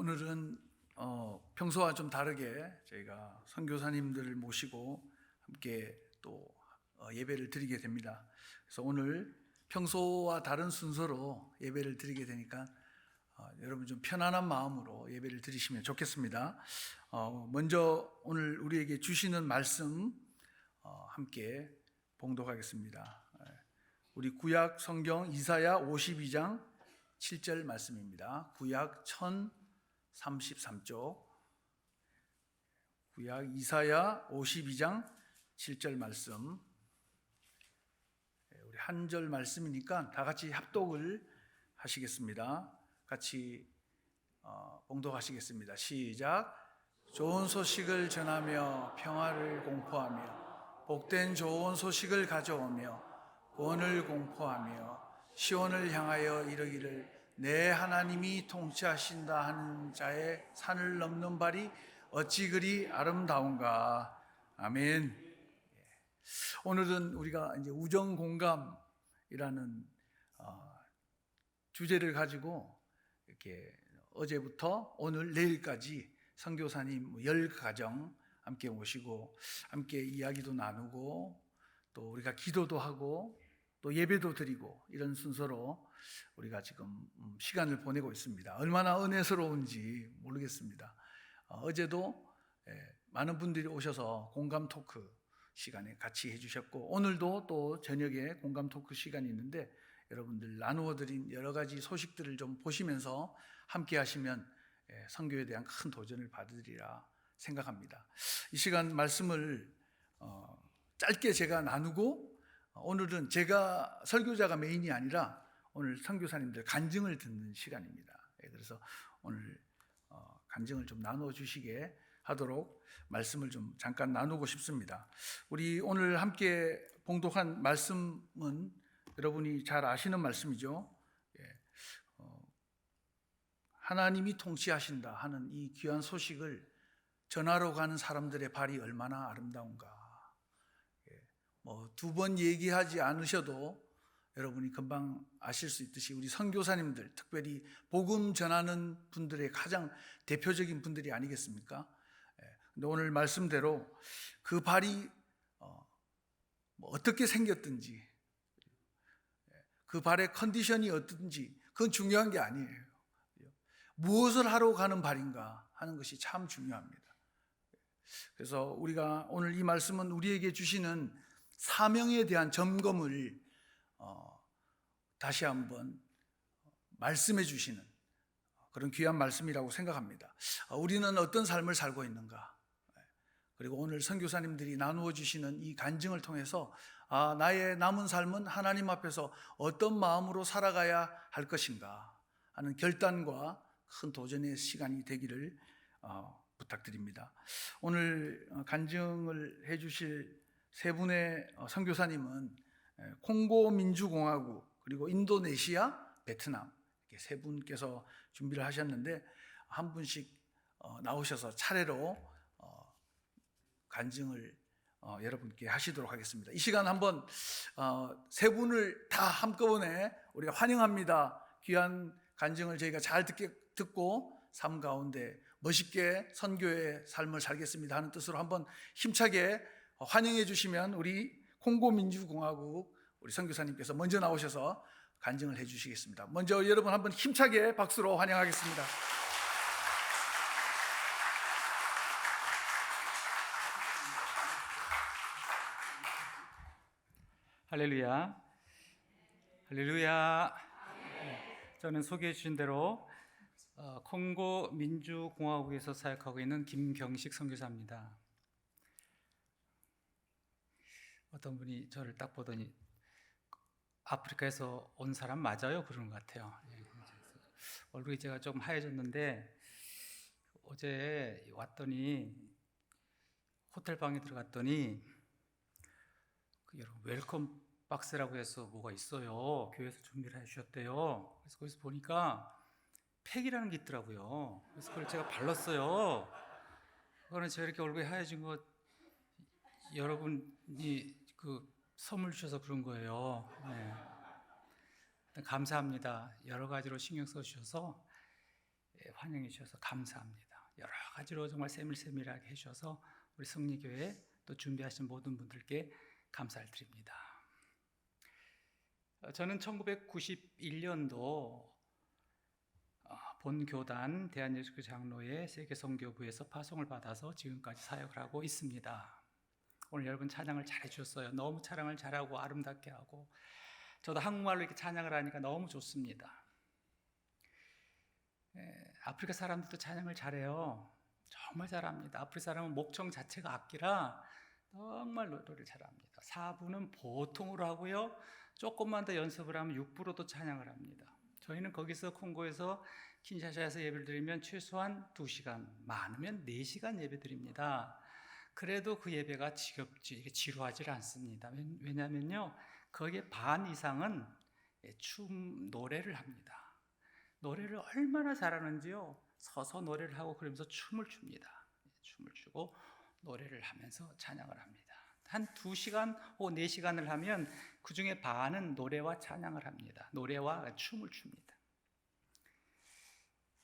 오늘은 평소와 좀 다르게 저희가 선교사님들을 모시고 함께 또 예배를 드리게 됩니다. 그래서 오늘 평소와 다른 순서로 예배를 드리게 되니까 여러분 좀 편안한 마음으로 예배를 드리시면 좋겠습니다. 먼저 오늘 우리에게 주시는 말씀 함께 봉독하겠습니다. 우리 구약 성경 이사야 52장 7절 말씀입니다. 구약 1033쪽 구약 이사야 52장 7절 말씀. 우리 한 절 말씀이니까 다 같이 합독을 하시겠습니다. 같이 봉독하시겠습니다. 시작. 좋은 소식을 전하며 평화를 공포하며 복된 좋은 소식을 가져오며 구원을 공포하며 시온을 향하여 이르기를 내 하나님이 통치하신다 하는 자의 산을 넘는 발이 어찌 그리 아름다운가. 아멘. 오늘은 우리가 이제 우정 공감이라는 주제를 가지고 이렇게 어제부터 오늘 내일까지 선교사님 10가정 함께 모시고 함께 이야기도 나누고 또 우리가 기도도 하고 또 예배도 드리고 이런 순서로 우리가 지금 시간을 보내고 있습니다. 얼마나 은혜스러운지 모르겠습니다. 어제도 많은 분들이 오셔서 공감 토크 시간에 같이 해주셨고 오늘도 또 저녁에 공감 토크 시간이 있는데 여러분들 나누어 드린 여러 가지 소식들을 좀 보시면서 함께 하시면 선교에 대한 큰 도전을 받으리라 생각합니다. 이 시간 말씀을 짧게 제가 나누고 오늘은 제가 설교자가 메인이 아니라 오늘 선교사님들 간증을 듣는 시간입니다. 그래서 오늘 간증을 좀 나누어 주시게 하도록 말씀을 좀 잠깐 나누고 싶습니다. 우리 오늘 함께 봉독한 말씀은 여러분이 잘 아시는 말씀이죠. 하나님이 통치하신다 하는 이 귀한 소식을 전하러 가는 사람들의 발이 얼마나 아름다운가. 두 번 얘기하지 않으셔도 여러분이 금방 아실 수 있듯이 우리 선교사님들, 특별히 복음 전하는 분들의 가장 대표적인 분들이 아니겠습니까? 근데 오늘 말씀대로 그 발이 어떻게 생겼든지 그 발의 컨디션이 어떤지 그건 중요한 게 아니에요. 무엇을 하러 가는 발인가 하는 것이 참 중요합니다. 그래서 우리가 오늘 이 말씀은 우리에게 주시는 사명에 대한 점검을 다시 한번 말씀해 주시는 그런 귀한 말씀이라고 생각합니다. 우리는 어떤 삶을 살고 있는가? 그리고 오늘 선교사님들이 나누어 주시는 이 간증을 통해서 나의 남은 삶은 하나님 앞에서 어떤 마음으로 살아가야 할 것인가 하는 결단과 큰 도전의 시간이 되기를 부탁드립니다. 오늘 간증을 해 주실 세 분의 선교사님은 콩고 민주공화국 그리고 인도네시아, 베트남 이렇게 세 분께서 준비를 하셨는데 한 분씩 나오셔서 차례로 간증을 여러분께 하시도록 하겠습니다. 이 시간 한번 세 분을 다 한꺼번에 우리가 환영합니다. 귀한 간증을 저희가 잘 듣고 삶 가운데 멋있게 선교의 삶을 살겠습니다 하는 뜻으로 한번 힘차게 환영해 주시면 우리 콩고민주공화국 우리 선교사님께서 먼저 나오셔서 간증을 해 주시겠습니다. 먼저 여러분 한번 힘차게 박수로 환영하겠습니다. 할렐루야. 할렐루야. 저는 소개해 주신 대로 콩고 민주공화국에서 사역하고 있는 김경식 선교사입니다. 어떤 분이 저를 딱 보더니 아프리카에서 온 사람 맞아요? 그러는 것 같아요. 얼굴이 제가 좀 하얘졌는데 어제 왔더니 호텔 방에 들어갔더니 여러분 웰컴 박스라고 해서 뭐가 있어요. 교회에서 준비를 해주셨대요. 그래서 거기서 보니까 팩이라는 게 있더라고요. 그래서 그걸 제가 발랐어요. 그거는 제가 이렇게 얼굴이 하얘진 거 여러분이 그 선물 주셔서 그런 거예요. 네. 감사합니다. 여러 가지로 신경 써주셔서 환영해 주셔서 감사합니다. 여러 가지로 정말 세밀세밀하게 해주셔서 우리 승리교회 또 준비하신 모든 분들께 감사를 드립니다. 저는 1991년도 본교단 대한예수교 장로회 세계선교부에서 파송을 받아서 지금까지 사역을 하고 있습니다. 오늘 여러분 찬양을 잘해 주셨어요. 너무 찬양을 잘하고 아름답게 하고 저도 한국말로 이렇게 찬양을 하니까 너무 좋습니다. 아프리카 사람들도 찬양을 잘해요. 정말 잘합니다. 아프리카 사람은 목청 자체가 악기라 정말 노래를 잘합니다. 4부는 보통으로 하고요. 조금만 더 연습을 하면 6부로도 찬양을 합니다. 저희는 거기서 콩고에서 킨샤사에서 예배를 드리면 최소한 2시간, 많으면 4시간 예배 드립니다. 그래도 그 예배가 지루하지 않습니다. 왜냐하면요, 거기에 반 이상은 노래를 합니다. 노래를 얼마나 잘하는지요. 서서 노래를 하고 그러면서 춤을 춥니다. 춤을 추고 노래를 하면서 찬양을 합니다. 한 2시간 혹은 4시간을 하면 그 중에 반은 노래와 찬양을 합니다. 노래와 춤을 춥니다.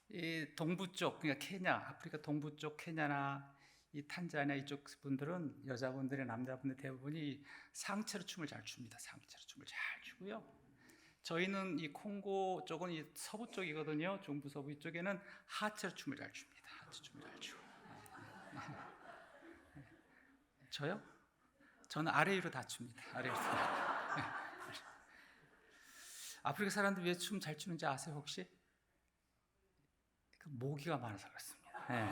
이 동부 쪽, 그러니까 케냐, 아프리카 동부 쪽 케냐나 이 탄자니아 이쪽 분들은 여자분들이 남자분들 대부분이 상체로 춤을 잘 춥니다. 상체로 춤을 잘 추고요. 저희는 이 콩고 쪽은 이 서부 쪽이거든요. 중부 서부 이쪽에는 하체로 춤을 잘 춥니다. 하체 춤을 잘 추고. 저요? 저는 아래 위로 다 춥니다. 아래 위로. 아프리카 사람들 왜 춤 잘 추는지 아세요 혹시? 모기가 많아서 그렇습니다. 네.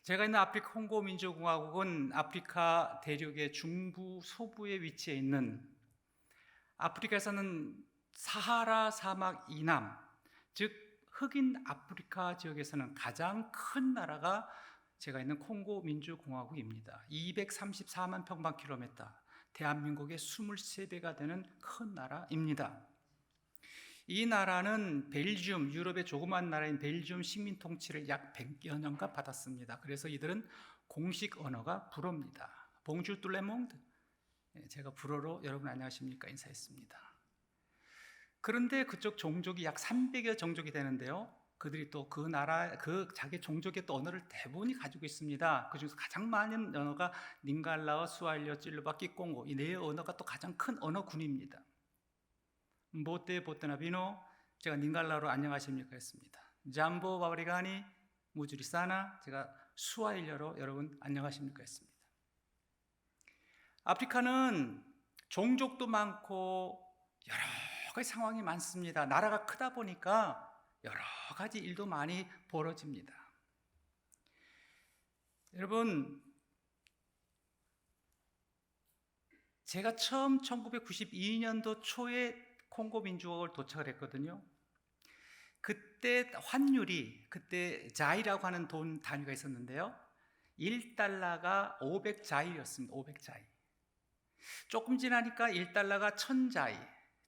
제가 있는 아프리카 콩고 민주공화국은 아프리카 대륙의 중부 소부에 위치해 있는, 아프리카에서는 사하라 사막 이남, 즉 흑인 아프리카 지역에서는 가장 큰 나라가 제가 있는 콩고 민주공화국입니다. 234만 평방킬로미터, 대한민국의 23배가 되는 큰 나라입니다. 이 나라는 벨기움, 유럽의 조그만 나라인 벨기움 식민 통치를 약 100여 년간 받았습니다. 그래서 이들은 공식 언어가 불어입니다. 봉주 뚫레몽드, 제가 불어로 여러분 안녕하십니까 인사했습니다. 그런데 그쪽 종족이 약 300여 종족이 되는데요, 그들이 또 그 나라, 자기 종족의 또 언어를 대부분이 가지고 있습니다. 그 중에서 가장 많은 언어가 닌갈라어, 수알리어, 찔루바, 끼꽁고, 이 네 언어가 또 가장 큰 언어군입니다. 모테 보테나비노, 제가 닌갈라로 안녕하십니까 했습니다. 잠보 바바리가니 무주리사나, 제가 수아일리어로 여러분 안녕하십니까 했습니다. 아프리카는 종족도 많고 여러 가지 상황이 많습니다. 나라가 크다 보니까 여러 가지 일도 많이 벌어집니다. 여러분, 제가 처음 1992년도 초에 콩고 민주공화국을 도착을 했거든요. 그때 환율이, 그때 자이라고 하는 돈 단위가 있었는데요, 1달러가 500자이였습니다. 500자이. 조금 지나니까 1달러가 1000자이,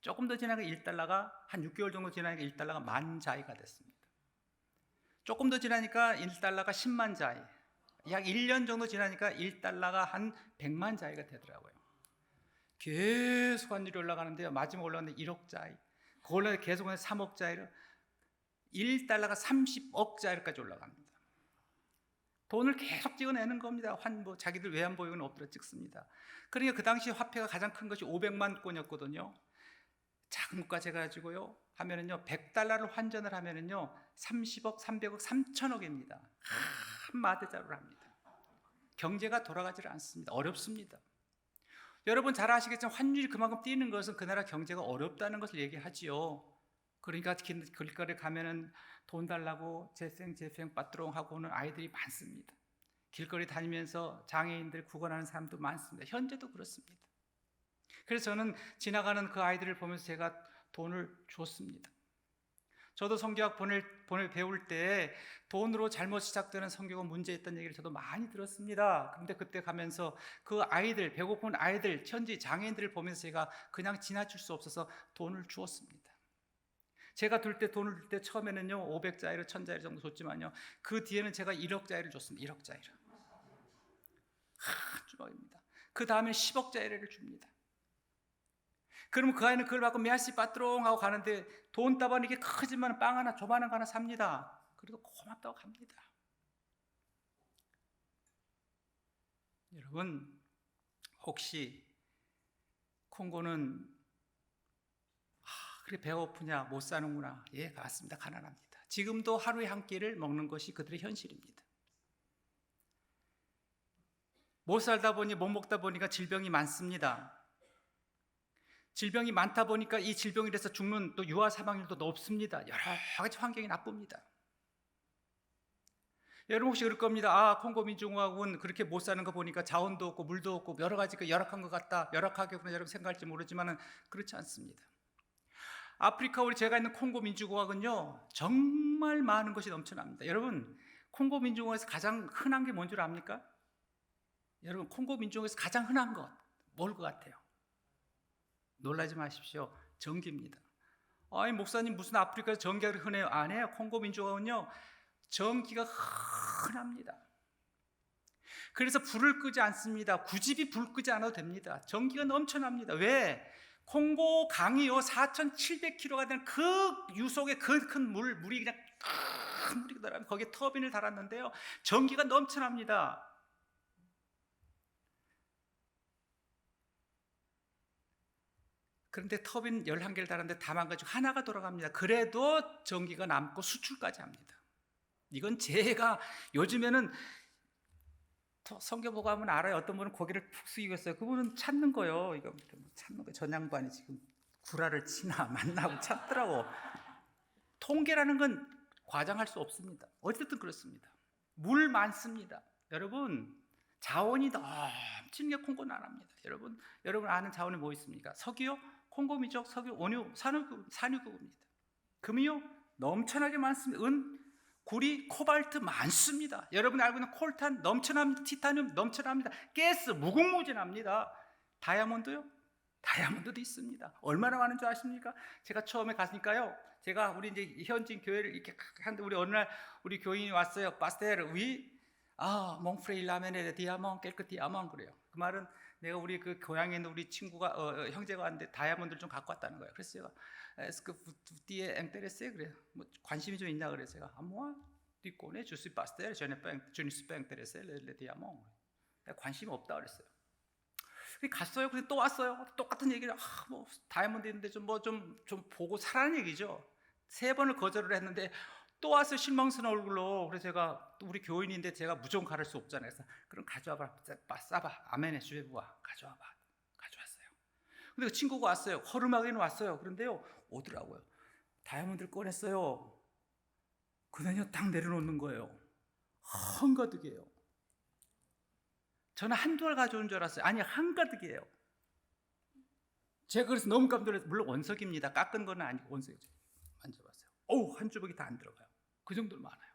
조금 더 지나니까 1달러가 한 6개월 정도 지나니까 1달러가 10,000자이가 됐습니다. 조금 더 지나니까 1달러가 10만 자이, 약 1년 정도 지나니까 1달러가 한 100만 자이가 되더라고요. 계속 환율이 올라가는데요, 마지막 올라갔는데 1억 자이, 그걸로 계속 3억 자이로 1달러가 30억 자이까지 올라갑니다. 돈을 계속 찍어내는 겁니다. 자기들 외환보유고는 엎드려 찍습니다. 그러니까 그 당시 화폐가 가장 큰 것이 500만 권이었거든요. 작은 것까지 해가지고요 하면은요, 100달러를 환전을 하면은요 30억, 300억, 3천억입니다. 한 마대자루를 합니다. 경제가 돌아가지 않습니다. 어렵습니다. 여러분 잘 아시겠지만 환율이 그만큼 뛰는 것은 그 나라 경제가 어렵다는 것을 얘기하지요. 그러니까 길거리에 가면은 돈 달라고 재생 빠뚜롱 하고 오는 아이들이 많습니다. 길거리 다니면서 장애인들 구걸하는 사람도 많습니다. 현재도 그렇습니다. 그래서 저는 지나가는 그 아이들을 보면서 제가 돈을 줬습니다. 저도 성경학 배울 때 돈으로 잘못 시작되는 성경은 문제있다는 얘기를 저도 많이 들었습니다. 그런데 그때 가면서 그 아이들, 배고픈 아이들, 현지 장애인들을 보면서 제가 그냥 지나칠 수 없어서 돈을 주었습니다. 제가 돈을 줄 때 처음에는요 500자이로 1000자이로 정도 줬지만요, 그 뒤에는 제가 1억자이를 줬습니다. 1억자이를. 한 주먹입니다. 그 다음에 10억자이를 줍니다. 그러면 그 아이는 그걸 받고 메아시 빠뚜롱 하고 가는데 돈 따발은 이게 크지만 빵 하나 조만한 거 하나 삽니다. 그래도 고맙다고 갑니다. 여러분, 혹시 콩고는 그래 배고프냐 못 사는구나. 예, 맞습니다. 가난합니다. 지금도 하루에 한 끼를 먹는 것이 그들의 현실입니다. 못 살다 보니 못 먹다 보니까 질병이 많습니다. 질병이 많다 보니까 이 질병이 돼서 죽는 또 유아 사망률도 높습니다. 여러 가지 환경이 나쁩니다. 여러분 혹시 그럴 겁니다. 콩고 민주공화국은 그렇게 못 사는 거 보니까 자원도 없고 물도 없고 여러 가지가 열악한 것 같다. 열악하겠구나 여러분 생각할지 모르지만 그렇지 않습니다. 아프리카 우리 제가 있는 콩고 민주공화국은요 정말 많은 것이 넘쳐납니다. 여러분 콩고 민주공화국에서 가장 흔한 게 뭔 줄 압니까? 여러분 콩고 민주공화국에서 가장 흔한 것 뭘 것 같아요? 놀라지 마십시오. 전기입니다. 아니 목사님 무슨 아프리카에서 전기가 흔해요? 아니에요. 콩고 민주공화국은요 전기가 흔합니다. 그래서 불을 끄지 않습니다. 굳이 불 끄지 않아도 됩니다. 전기가 넘쳐납니다. 왜? 콩고 강이요 4,700km가 되는 그 유속의 그 큰 물이 그냥 큰 물이 달아 거기에 터빈을 달았는데요 전기가 넘쳐납니다. 그런데 터빈 11개를 달았는데 다 망가지고 하나가 돌아갑니다. 그래도 전기가 남고 수출까지 합니다. 이건 제가 요즘에는 성경 보고 하면 알아요. 어떤 분은 고개를 푹 숙이고 있어요. 그분은 찾는 거예요. 이거 찾는 거. 전 양반이 지금 구라를 치나 만나고 찾더라고. 통계라는 건 과장할 수 없습니다. 어쨌든 그렇습니다. 물 많습니다. 여러분 자원이 넘치는 게 콩고는 안 합니다. 여러분 아는 자원이 뭐 있습니까? 석유요? 콩고 민족 석유, 원유, 산유국입니다. 금이요? 넘쳐나게 많습니다. 은, 구리, 코발트 많습니다. 여러분이 알고 있는 콜탄 넘쳐납니다. 티타늄 넘쳐납니다. 가스 무궁무진합니다. 다이아몬드요? 다이아몬드도 있습니다. 얼마나 많은 줄 아십니까? 제가 처음에 갔으니까요. 제가 우리 이제 현진 교회를 이렇게 하는데 우리 어느 날 우리 교인이 왔어요. 파스텔 몽프레일 라멘에 디아몬 깰크 디아몬 그래요. 그 말은 내가 우리 그 고향에 있는 우리 친구가 형제가 왔는데 다이아몬드를 좀 갖고 왔다는 거예요. 그래서 제가 에스크 뒤에 앵테레세 그래요. 뭐 관심이 좀 있나 그래서 제가 아무와 뒤꼬네 주스 파스텔 주니스 앵테레세 레 디아몬 관심이 없다 그랬어요. 갔어요. 근데 또 왔어요. 똑같은 얘기를 뭐 다이아몬드 있는데 좀 보고 사라는 얘기죠. 3번을 거절을 했는데 또 왔어요. 실망스러운 얼굴로. 그래서 제가 또 우리 교인인데 제가 무조건 가를 수 없잖아요. 그래서 그럼 가져와봐. 싸봐. 아멘의 주제부와 가져와봐. 가져왔어요. 근데 그 친구가 왔어요. 허름하게는 왔어요. 그런데요 오더라고요. 다이아몬드를 꺼냈어요. 그다음에 딱 내려놓는 거예요. 한가득이에요. 저는 한두 알 가져온 줄 알았어요. 아니 한가득이에요. 제가 그래서 너무 깜짝 놀랐어요. 물론 원석입니다. 깎은 건 아니고 원석이죠. 만져봤어요. 한 주먹이 다 안 들어가요. 그 정도로 많아요.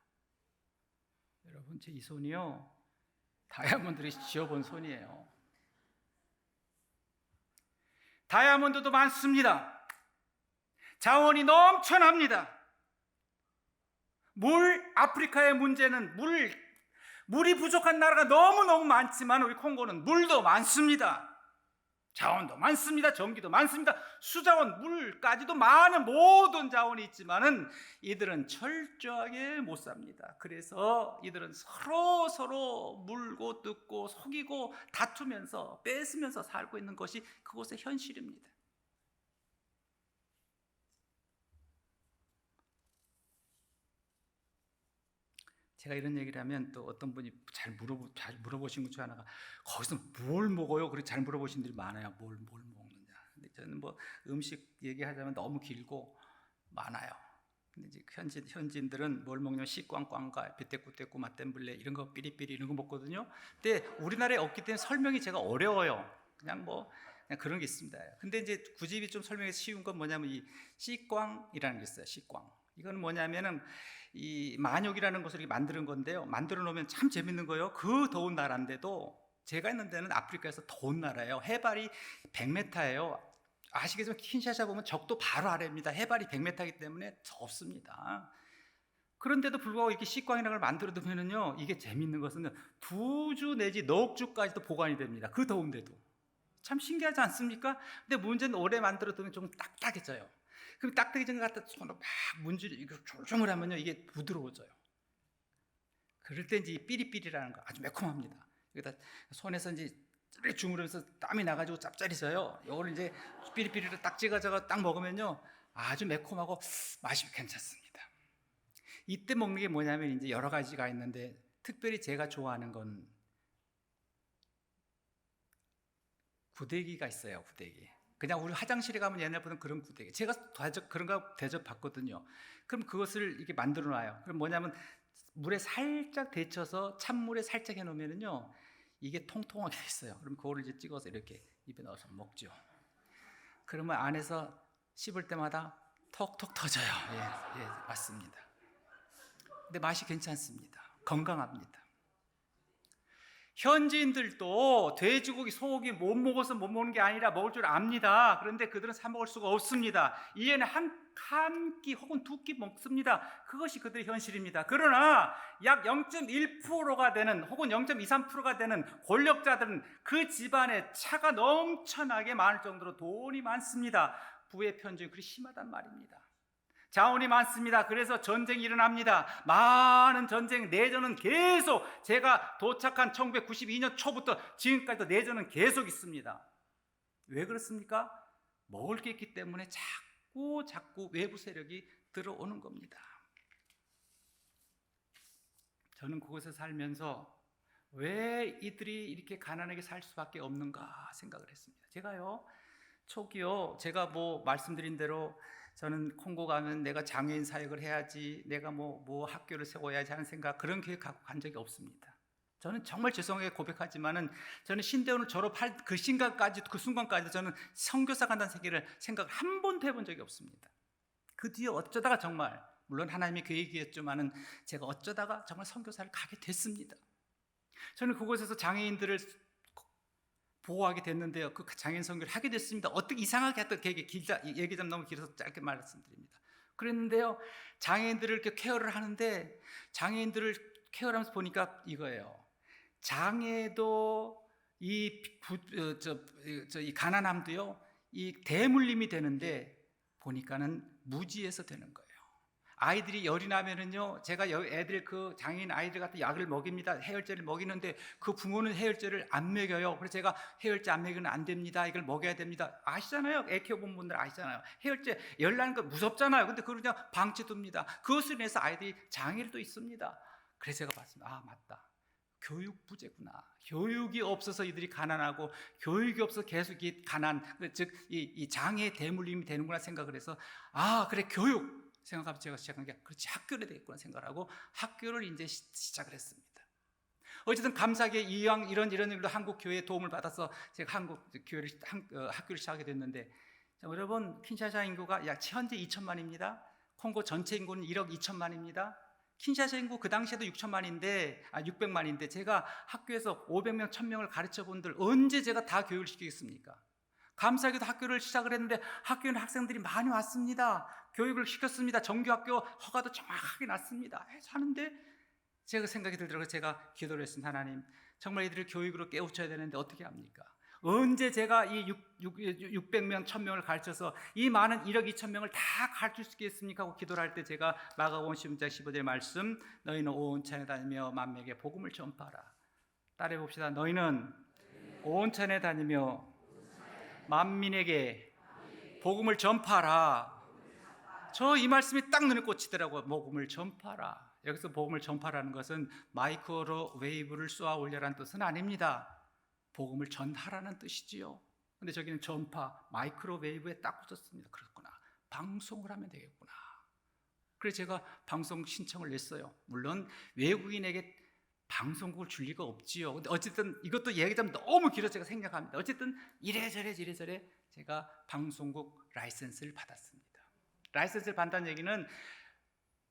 여러분 제 이 손이요 다이아몬드를 쥐어본 손이에요. 다이아몬드도 많습니다. 자원이 넘쳐납니다. 아프리카의 문제는 물이 부족한 나라가 너무너무 많지만 우리 콩고는 물도 많습니다. 자원도 많습니다. 전기도 많습니다. 수자원, 물까지도 많은 모든 자원이 있지만은 이들은 철저하게 못 삽니다. 그래서 이들은 서로 물고 뜯고 속이고 다투면서 뺏으면서 살고 있는 것이 그곳의 현실입니다. 제가 이런 얘기를 하면 또 어떤 분이 잘 물어보신 것 중 하나가 거기서 뭘 먹어요? 그렇게 잘 물어보신 분들이 많아요. 뭘 먹느냐. 근데 저는 뭐 음식 얘기하자면 너무 길고 많아요. 근데 이제 현지인들은 뭘 먹냐면 시꽝꽝과 비테꾸테꾸 맛댐블레 이런 거 삐리삐리 이런 거 먹거든요. 근데 우리나라에 없기 때문에 설명이 제가 어려워요. 그냥 그런 게 있습니다. 근데 이제 굳이 좀 설명이 쉬운 건 뭐냐면 이 시꽝이라는 게 있어요. 시꽝. 이건 뭐냐면은 이 만육이라는 것을 이렇게 만드는 건데요. 만들어 놓으면 참 재밌는 거예요. 그 더운 나라인데도 제가 있는 데는 아프리카에서 더운 나라예요. 해발이 100m예요. 아시겠지만 킨샤사 보면 적도 바로 아래입니다. 해발이 100m이기 때문에 덥습니다. 그런데도 불구하고 이렇게 식광이라는 걸 만들어 두면은요, 이게 재밌는 것은 2주 내지 넉 주까지도 보관이 됩니다. 그 더운데도 참 신기하지 않습니까? 근데 문제는 오래 만들어두면 좀 딱딱해져요. 그럼 딱딱해진 것 갖다 손으로 막 문지르고 조정을 하면요, 이게 부드러워져요. 그럴 때 이제 삐리삐리라는 거 아주 매콤합니다. 여기다 손에서 이제 주무르면서 땀이 나가지고 짭짤해져요. 이걸 이제 삐리삐리로 딱 찍어서 딱 먹으면요, 아주 매콤하고 맛이 괜찮습니다. 이때 먹는 게 뭐냐면 이제 여러 가지가 있는데, 특별히 제가 좋아하는 건 구데기가 있어요. 구데기. 그냥 우리 화장실에 가면 옛날 보던 그런 구데기. 제가 그런 거 대접받거든요. 그럼 그것을 이렇게 만들어 놔요. 그럼 뭐냐면 물에 살짝 데쳐서 찬물에 살짝 해놓으면요, 이게 통통하게 있어요. 그럼 그거를 이제 찍어서 이렇게 입에 넣어서 먹죠. 그러면 안에서 씹을 때마다 톡톡 터져요. 예, 맞습니다. 근데 맛이 괜찮습니다. 건강합니다. 현지인들도 돼지고기, 소고기 못 먹어서 못 먹는 게 아니라 먹을 줄 압니다. 그런데 그들은 사 먹을 수가 없습니다. 1년에 한 끼 혹은 2끼 먹습니다. 그것이 그들의 현실입니다. 그러나 약 0.1%가 되는 혹은 0.23%가 되는 권력자들은 그 집안에 차가 넘쳐나게 많을 정도로 돈이 많습니다. 부의 편중이 그리 심하단 말입니다. 자원이 많습니다. 그래서 전쟁이 일어납니다. 많은 전쟁, 내전은 계속, 제가 도착한 1992년 초부터 지금까지도 내전은 계속 있습니다. 왜 그렇습니까? 먹을 게 있기 때문에 자꾸 외부 세력이 들어오는 겁니다. 저는 그곳에 살면서 왜 이들이 이렇게 가난하게 살 수밖에 없는가 생각을 했습니다. 제가요, 초기요, 제가 말씀드린 대로 저는 콩고 가면 내가 장애인 사역을 해야지, 내가 뭐 학교를 세워야지 하는 생각, 그런 계획 갖고 간 적이 없습니다. 저는 정말 죄송하게 고백하지만은 저는 신대원을 졸업할 그 순간까지 저는 선교사 간다는 생각을 한 번도 해본 적이 없습니다. 그 뒤에 어쩌다가 정말, 물론 하나님의 계획이었지만은 제가 어쩌다가 정말 선교사를 가게 됐습니다. 저는 그곳에서 장애인들을 보호하게 됐는데요, 그 장애인 선교를 하게 됐습니다. 어떻게 이상하게 했던 얘기 좀 너무 길어서 짧게 말씀드립니다. 그랬는데요, 장애인들을 이렇게 케어를 하는데, 장애인들을 케어하면서 보니까 이거예요. 장애도 이 가난함도요, 이 대물림이 되는데 보니까는 무지에서 되는 거예요. 아이들이 열이 나면은요, 제가 애들, 그 장애인 아이들 같은 약을 먹입니다. 해열제를 먹이는데 그 부모는 해열제를 안 먹여요. 그래서 제가 해열제 안 먹이면 안 됩니다. 이걸 먹여야 됩니다. 아시잖아요. 애 키워본 분들 아시잖아요. 해열제 열 나는 거 무섭잖아요. 근데 그걸 그냥 방치둡니다. 그것을 인해서 아이들이 장애를 또 있습니다. 그래서 제가 봤습니다. 아, 맞다. 교육 부재구나. 교육이 없어서 이들이 가난하고, 교육이 없어서 계속 이 가난, 즉 이 장애 대물림이 되는구나 생각을 해서, 아, 그래, 교육 생각하면 제가 시작한 게, 그렇지, 학교를 되겠구나 생각을 하고 학교를 이제 시작을 했습니다. 어쨌든 감사하게 이왕 이런 일로 한국 교회의 도움을 받아서 제가 한국 교회를 학교를 시작하게 됐는데, 여러분, 킨샤사 인구가 약 현재 2천만입니다. 콩고 전체 인구는 1억 2천만입니다. 킨샤사 인구 그 당시에도 600만인데 제가 학교에서 500명, 1000명을 가르쳐 본들 언제 제가 다 교육을 시키겠습니까? 감사하게도 학교를 시작을 했는데 학교에는 학생들이 많이 왔습니다. 교육을 시켰습니다. 정규학교 허가도 정확하게 났습니다. 하는데 제가 생각이 들더라고요. 제가 기도를 했습니다. 하나님, 정말 이들을 교육으로 깨우쳐야 되는데 어떻게 합니까? 언제 제가 이 600명, 1000명을 가르쳐서 이 많은 1억 2천 명을 다 가르칠 수 있겠습니까? 하고 기도를 할 때 제가 마가복음 10장 15절 말씀, 너희는 온 천에 다니며 만민에게 복음을 전파하라. 따라해 봅시다. 너희는 온 천에 다니며 만민에게 복음을 전파하라. 저 이 말씀이 딱 눈에 꽂히더라고요. 복음을 전파하라. 여기서 복음을 전파라는 것은 마이크로웨이브를 쏘아 올려라는 뜻은 아닙니다. 복음을 전하라는 뜻이지요. 근데 저기는 전파, 마이크로웨이브에 딱 붙였습니다. 그렇구나. 방송을 하면 되겠구나. 그래서 제가 방송 신청을 냈어요. 물론 외국인에게 방송국을 줄 리가 없지요. 근데 어쨌든 이것도 얘기하면 너무 길어서 제가 생략합니다. 어쨌든 이래저래 제가 방송국 라이센스를 받았습니다. 라이센스를 받는다는 얘기는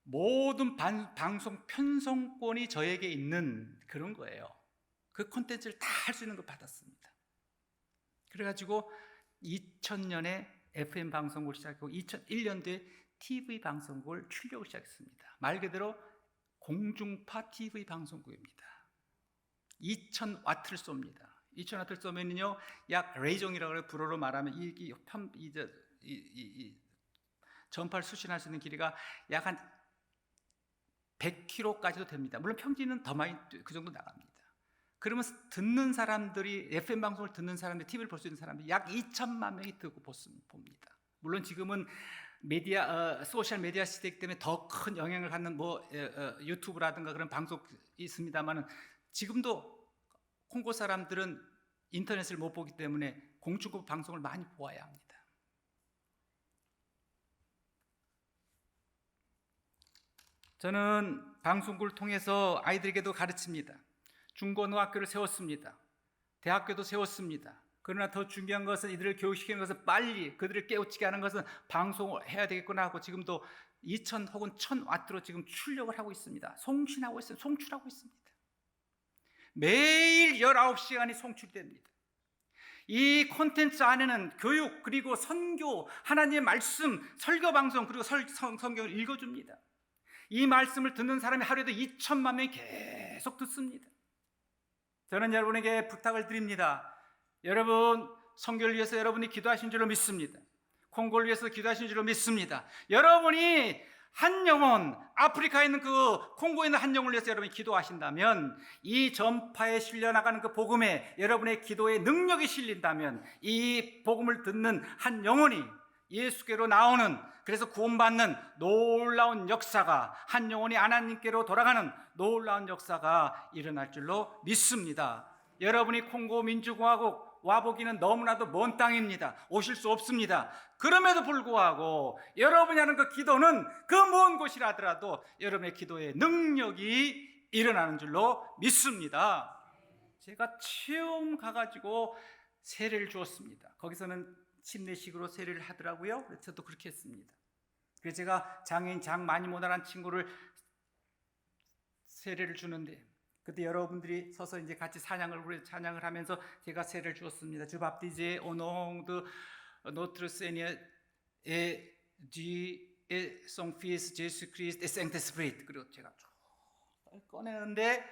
모든 방송 편성권이 저에게 있는 그런 거예요. 그 콘텐츠를 다 할 수 있는 걸 받았습니다. 그래가지고 2000년에 FM 방송국을 시작하고 2001년도에 TV 방송국을 출력을 시작했습니다. 말 그대로 공중파 TV 방송국입니다. 2000와트를 쏩니다. 2,000와트를 쏘면요 약 레이종이라고 해요. 불어로 말하면 이 전파를 수신할 수 있는 길이가 약 한 100km까지도 됩니다. 물론 평지는 더 많이 그 정도 나갑니다. 그러면 듣는 사람들이 FM 방송을 듣는 사람들, TV를 볼 수 있는 사람들이 약 2천만 명이 듣고 봅니다. 물론 지금은 소셜 미디어 시대이기 때문에 더 큰 영향을 갖는 유튜브라든가 그런 방송이 있습니다만은 지금도 콩고 사람들은 인터넷을 못 보기 때문에 공중급 방송을 많이 보아야 합니다. 저는 방송국을 통해서 아이들에게도 가르칩니다. 중고등학교를 세웠습니다. 대학교도 세웠습니다. 그러나 더 중요한 것은 이들을 교육시키는 것은 빨리 그들을 깨우치게 하는 것은 방송을 해야 되겠구나 하고 지금도 2,000 혹은 1,000와트로 지금 출력을 하고 있습니다. 송신하고 있습니다. 송출하고 있습니다. 매일 19시간이 송출됩니다. 이 콘텐츠 안에는 교육 그리고 선교, 하나님의 말씀, 설교 방송 그리고 성경을 읽어줍니다. 이 말씀을 듣는 사람이 하루에도 2천만 명이 계속 듣습니다. 저는 여러분에게 부탁을 드립니다. 여러분 선교를 위해서 여러분이 기도하신 줄로 믿습니다. 콩고를 위해서 기도하신 줄로 믿습니다. 여러분이 한 영혼, 아프리카에 있는 그 콩고에 있는 한 영혼을 위해서 여러분이 기도하신다면 이 전파에 실려나가는 그 복음에 여러분의 기도에 능력이 실린다면 이 복음을 듣는 한 영혼이 예수께로 나오는, 그래서 구원받는 놀라운 역사가, 한 영혼이 하나님께로 돌아가는 놀라운 역사가 일어날 줄로 믿습니다. 여러분이 콩고 민주공화국 와보기는 너무나도 먼 땅입니다. 오실 수 없습니다. 그럼에도 불구하고 여러분이 하는 그 기도는 그 먼 곳이라 하더라도 여러분의 기도에 능력이 일어나는 줄로 믿습니다. 제가 처음 가가지고 세례를 주었습니다. 거기서는 침례식으로 세례를 하더라고요. 그래서 저도 그렇게 했습니다. 그래서 제가 장애인 장 많이 못하는 친구를 세례를 주는데 그때 여러분들이 서서 이제 같이 찬양을 하면서 제가 세례를 주었습니다. 주 밥디제 오농드 노트르 세니에 에 송피스 제수 크리스트 생테 스피릿. 그리고 제가 쭉 꺼내는데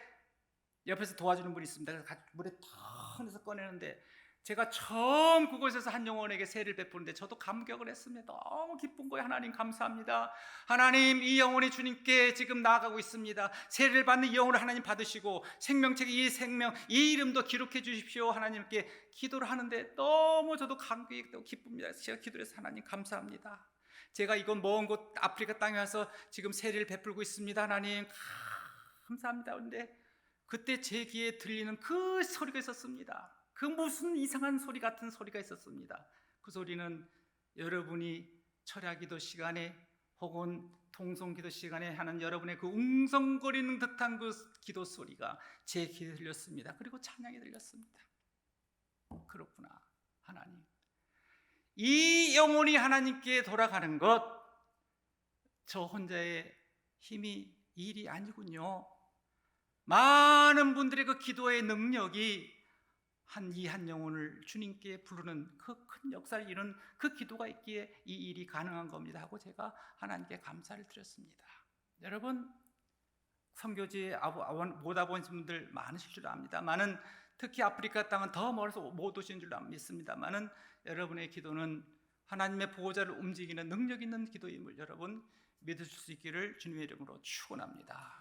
옆에서 도와주는 분이 있습니다. 그래서 같이 물에 탁 해서 꺼내는데 제가 처음 그곳에서 한 영혼에게 세례를 베푸는데 저도 감격을 했습니다. 너무 기쁜 거예요. 하나님 감사합니다. 하나님, 이 영혼이 주님께 지금 나아가고 있습니다. 세례를 받는 이 영혼을 하나님 받으시고 생명책에 이 생명, 이 이름도 기록해 주십시오. 하나님께 기도를 하는데 너무 저도 감격이 기쁩니다. 그래서 제가 기도를 해서 하나님 감사합니다. 제가 이건 먼 곳 아프리카 땅에 와서 지금 세례를 베풀고 있습니다. 하나님 감사합니다. 그런데 그때 제 귀에 들리는 그 소리가 있었습니다. 그 무슨 이상한 소리 같은 소리가 있었습니다. 그 소리는 여러분이 철야기도 시간에 혹은 통성기도 시간에 하는 여러분의 그 웅성거리는 듯한 그 기도 소리가 제 귀에 들렸습니다. 그리고 찬양이 들렸습니다. 그렇구나, 하나님. 이 영혼이 하나님께 돌아가는 것, 저 혼자의 힘이 일이 아니군요. 많은 분들의 그 기도의 능력이 한 영혼을 주님께 부르는 그 큰 역사를 이룬 그 기도가 있기에 이 일이 가능한 겁니다 하고 제가 하나님께 감사를 드렸습니다. 여러분, 선교지에 못 와본 분들 많으실 줄 압니다만은 특히 아프리카 땅은 더 멀어서 못 오신 줄 믿습니다만은 여러분의 기도는 하나님의 보호자를 움직이는 능력 있는 기도임을 여러분 믿으실 수 있기를 주님의 이름으로 축원합니다.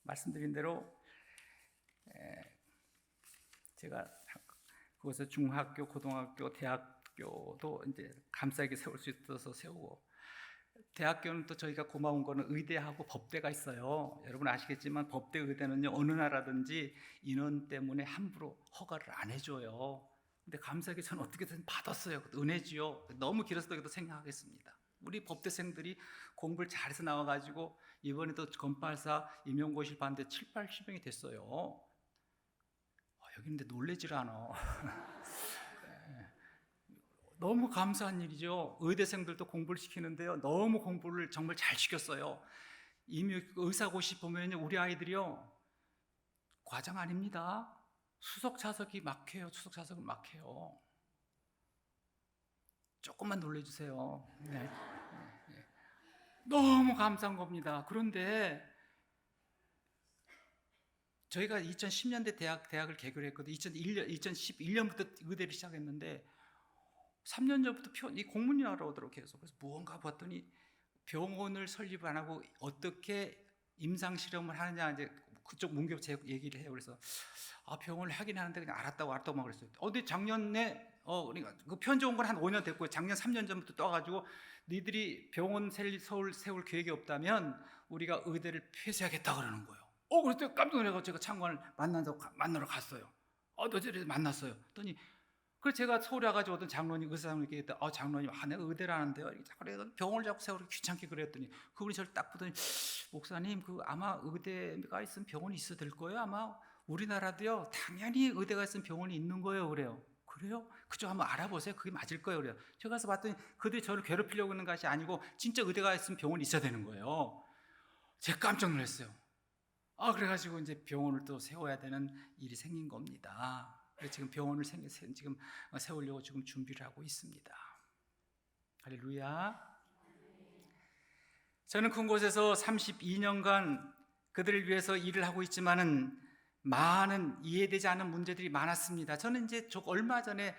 말씀드린 대로 제가 그곳에 중학교, 고등학교, 대학교도 이제 감싸게 세울 수 있어서 세우고, 대학교는 또 저희가 고마운 거는 의대하고 법대가 있어요. 여러분 아시겠지만 법대 의대는요 어느 나라든지 인원 때문에 함부로 허가를 안 해줘요. 근데 감사하게 저는 어떻게든 받았어요. 은혜지요. 너무 길어서 여기도 생각하겠습니다. 우리 법대생들이 공부를 잘해서 나와가지고 이번에도 건팔사 임용고시를 봤는데 7, 80명이 됐어요. 여기 있는데 놀래질 않아. 너무 감사한 일이죠. 의대생들도 공부를 시키는데요, 너무 공부를 정말 잘 시켰어요. 이미 의사고시 보면 우리 아이들이요 과장 아닙니다. 수석 좌석이 막혀요. 수석 좌석은 막혀요. 조금만 놀래주세요. 네. 너무 감사한 겁니다. 그런데 저희가 2010년대 대학을 개교를 했거든요. 2011년부터 의대를 시작했는데 3년 전부터 이 공문이 날아오도록 해서 그래서 무언가 봤더니 병원을 설립 안 하고 어떻게 임상 실험을 하느냐 이제 그쪽 문교 제 얘기를 해요. 그래서 병원을 하긴 하는데 그냥 알았다고 막 그랬어요. 근데 작년에 그러니까 그 편지 온 건 한 5년 됐고요. 작년 3년 전부터 떠가지고 니들이 병원 세울 계획이 없다면 우리가 의대를 폐쇄하겠다 그러는 거예요. 그래서 깜짝 놀라서 제가 창관을 만나러 갔어요. 너희들 만났어요. 그랬더니 그래서 제가 서울에 와가지고 어떤 장로님 의사장님께 얘기했더니 장로님 내가 의대를 하는데요. 그래서 병원을 자꾸 세우기 귀찮게 그랬더니 그분이 저를 딱 보더니 목사님 아마 의대가 있으면 병원이 있어야 될 거예요. 아마 우리나라도요 당연히 의대가 있으면 병원이 있는 거예요. 그래요. 그래요? 그쪽 한번 알아보세요. 그게 맞을 거예요. 그래요. 제가 가서 봤더니 그들이 저를 괴롭히려고 하는 것이 아니고 진짜 의대가 있으면 병원이 있어야 되는 거예요. 제가 깜짝 놀랐어요. 그래가지고 이제 병원을 또 세워야 되는 일이 생긴 겁니다. 그래서 지금 병원을 지금 세우려고 지금 준비를 하고 있습니다. 할렐루야. 저는 큰 곳에서 32년간 그들을 위해서 일을 하고 있지만은 많은 이해되지 않는 문제들이 많았습니다. 저는 이제 얼마 전에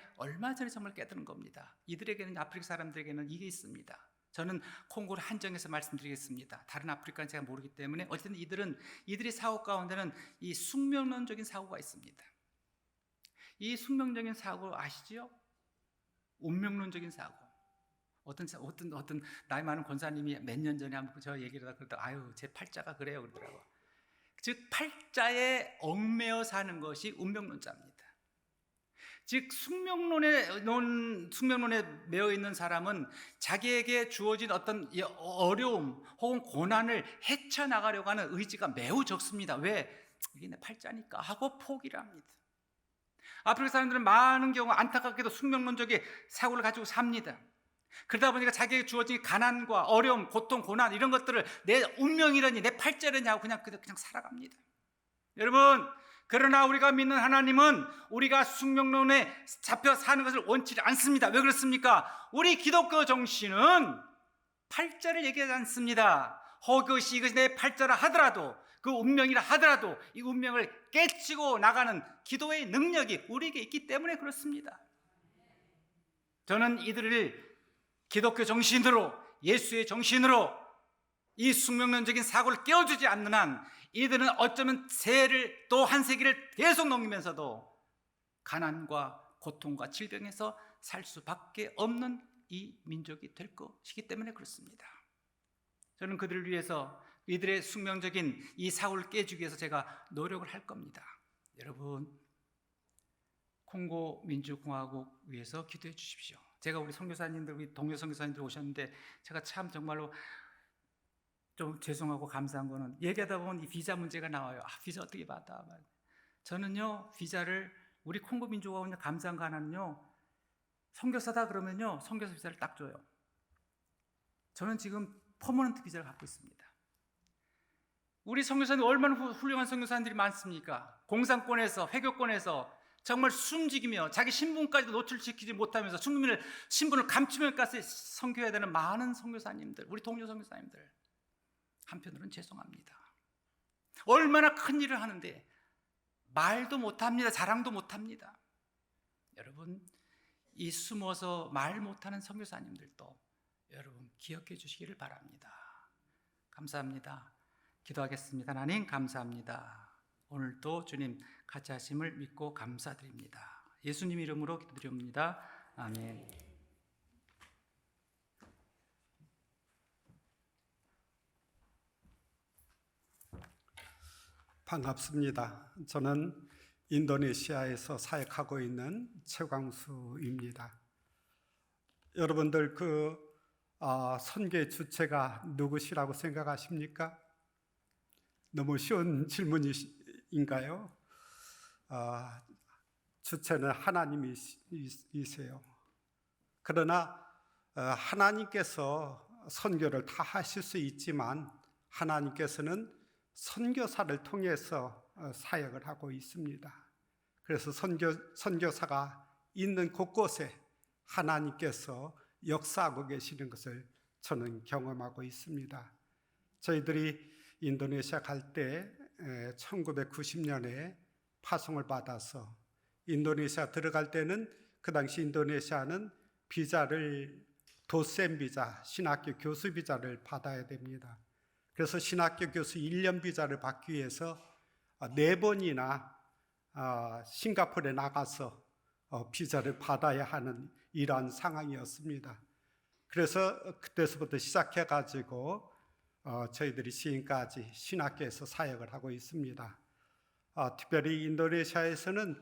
정말 깨달은 겁니다. 이들에게는 아프리카 사람들에게는 이게 있습니다. 저는 콩고를 한정해서 말씀드리겠습니다. 다른 아프리카는 제가 모르기 때문에 어쨌든 이들의 사고 가운데는 이 숙명론적인 사고가 있습니다. 이 숙명적인 사고 아시죠? 운명론적인 사고. 어떤 나이 많은 권사님이 몇 년 전에 한번 저 얘기를 하다 그러더라고요. 제 팔자가 그래요 그러더라고요. 즉 팔자에 얽매여 사는 것이 운명론자입니다. 즉 숙명론에 매여 있는 사람은 자기에게 주어진 어떤 어려움 혹은 고난을 헤쳐나가려고 하는 의지가 매우 적습니다. 왜? 이게 내 팔자니까 하고 포기를 합니다. 아프리카 사람들은 많은 경우 안타깝게도 숙명론적인 사고를 가지고 삽니다. 그러다 보니까 자기에게 주어진 가난과 어려움, 고통, 고난 이런 것들을 내 운명이라니 내 팔자라니 하고 그냥 살아갑니다. 여러분, 그러나 우리가 믿는 하나님은 우리가 숙명론에 잡혀 사는 것을 원치 않습니다. 왜 그렇습니까? 우리 기독교 정신은 팔자를 얘기하지 않습니다. 이것이 내 팔자라 하더라도 그 운명이라 하더라도 이 운명을 깨치고 나가는 기도의 능력이 우리에게 있기 때문에 그렇습니다. 저는 이들을 기독교 정신으로 예수의 정신으로 이 숙명론적인 사고를 깨워주지 않는 한 이들은 어쩌면 새해를 또 한 세기를 계속 넘기면서도 가난과 고통과 질병에서 살 수밖에 없는 이 민족이 될 것이기 때문에 그렇습니다. 저는 그들을 위해서 이들의 숙명적인 이 사고를 깨주기 위해서 제가 노력을 할 겁니다. 여러분, 콩고 민주공화국 위해서 기도해 주십시오. 제가 우리 선교사님들, 우리 동료 선교사님들 오셨는데 제가 참 정말로 좀 죄송하고 감사한 거는 얘기하다 보면 이 비자 문제가 나와요. 비자 어떻게 받아? 저는요 비자를 우리 콩고 민주공화국 감사한 거 하나는요 선교사다 그러면요 선교사 비자를 딱 줘요. 저는 지금 퍼머넌트 비자를 갖고 있습니다. 우리 선교사님 얼마나 훌륭한 선교사님들이 많습니까? 공산권에서 회교권에서 정말 숨지기며 자기 신분까지도 노출시키지 못하면서 신분을 감추면까지 선교해야 되는 많은 선교사님들, 우리 동료 선교사님들 한편으로는 죄송합니다. 얼마나 큰 일을 하는데 말도 못합니다. 자랑도 못합니다. 여러분, 이 숨어서 말 못하는 선교사님들도 여러분 기억해 주시기를 바랍니다. 감사합니다. 기도하겠습니다. 하나님 감사합니다. 오늘도 주님 같이 하심을 믿고 감사드립니다. 예수님 이름으로 기도드립니다. 아멘. 반갑습니다. 저는 인도네시아에서 사역하고 있는 최광수입니다. 여러분들 선교의 주체가 누구시라고 생각하십니까? 너무 쉬운 질문인가요? 주체는 하나님이세요. 그러나 하나님께서 선교를 다 하실 수 있지만 하나님께서는 선교사를 통해서 사역을 하고 있습니다. 그래서 선교사가 있는 곳곳에 하나님께서 역사하고 계시는 것을 저는 경험하고 있습니다. 저희들이 인도네시아 갈 때 1990년에 파송을 받아서 인도네시아 들어갈 때는 그 당시 인도네시아는 비자를 도센 비자, 신학교 교수 비자를 받아야 됩니다. 그래서 신학교 교수 1년 비자를 받기 위해서 4번이나 싱가포르에 나가서 비자를 받아야 하는 이러한 상황이었습니다. 그래서 그때서부터 시작해가지고 저희들이 지금까지 신학교에서 사역을 하고 있습니다. 특별히 인도네시아에서는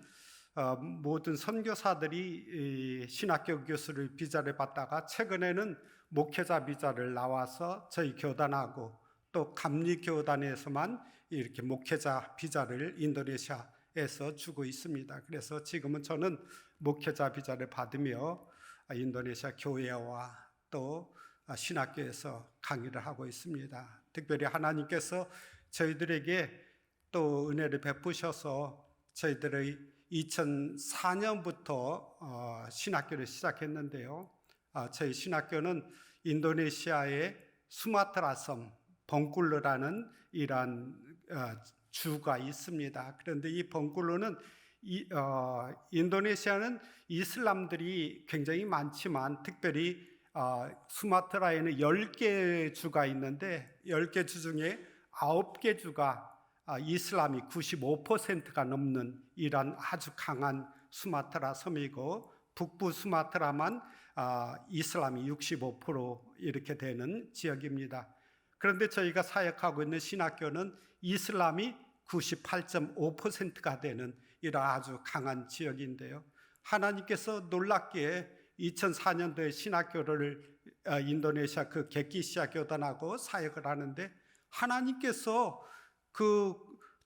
모든 선교사들이 신학교 교수를 비자를 받다가 최근에는 목회자 비자를 나와서 저희 교단하고 또 감리교단에서만 이렇게 목회자 비자를 인도네시아에서 주고 있습니다. 그래서 지금은 저는 목회자 비자를 받으며 인도네시아 교회와 또 신학교에서 강의를 하고 있습니다. 특별히 하나님께서 저희들에게 또 은혜를 베푸셔서 저희들의 2004년부터 신학교를 시작했는데요. 저희 신학교는 인도네시아의 수마트라 섬 벙굴루라는 이러한 주가 있습니다. 그런데 이 벙굴루는 인도네시아는 이슬람들이 굉장히 많지만 특별히 수마트라에는 10개 주가 있는데 10개 주 중에 9개 주가 이슬람이 95%가 넘는 이런 아주 강한 수마트라 섬이고 북부 수마트라만 이슬람이 65% 이렇게 되는 지역입니다. 그런데 저희가 사역하고 있는 신학교는 이슬람이 98.5%가 되는 이런 아주 강한 지역인데요. 하나님께서 놀랍게 2004년도에 신학교를 인도네시아 그 객기시아 교단하고 사역을 하는데 하나님께서 그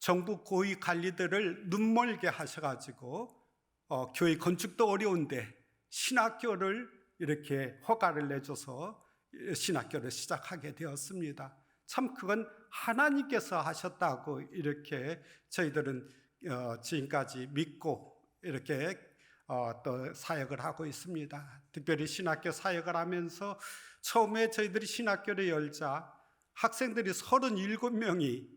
정부 고위 관리들을 눈멀게 하셔가지고 교회 건축도 어려운데 신학교를 이렇게 허가를 내줘서 신학교를 시작하게 되었습니다. 참 그건 하나님께서 하셨다고 이렇게 저희들은 지금까지 믿고 이렇게 또 사역을 하고 있습니다. 특별히 신학교 사역을 하면서 처음에 저희들이 신학교를 열자 학생들이 37명이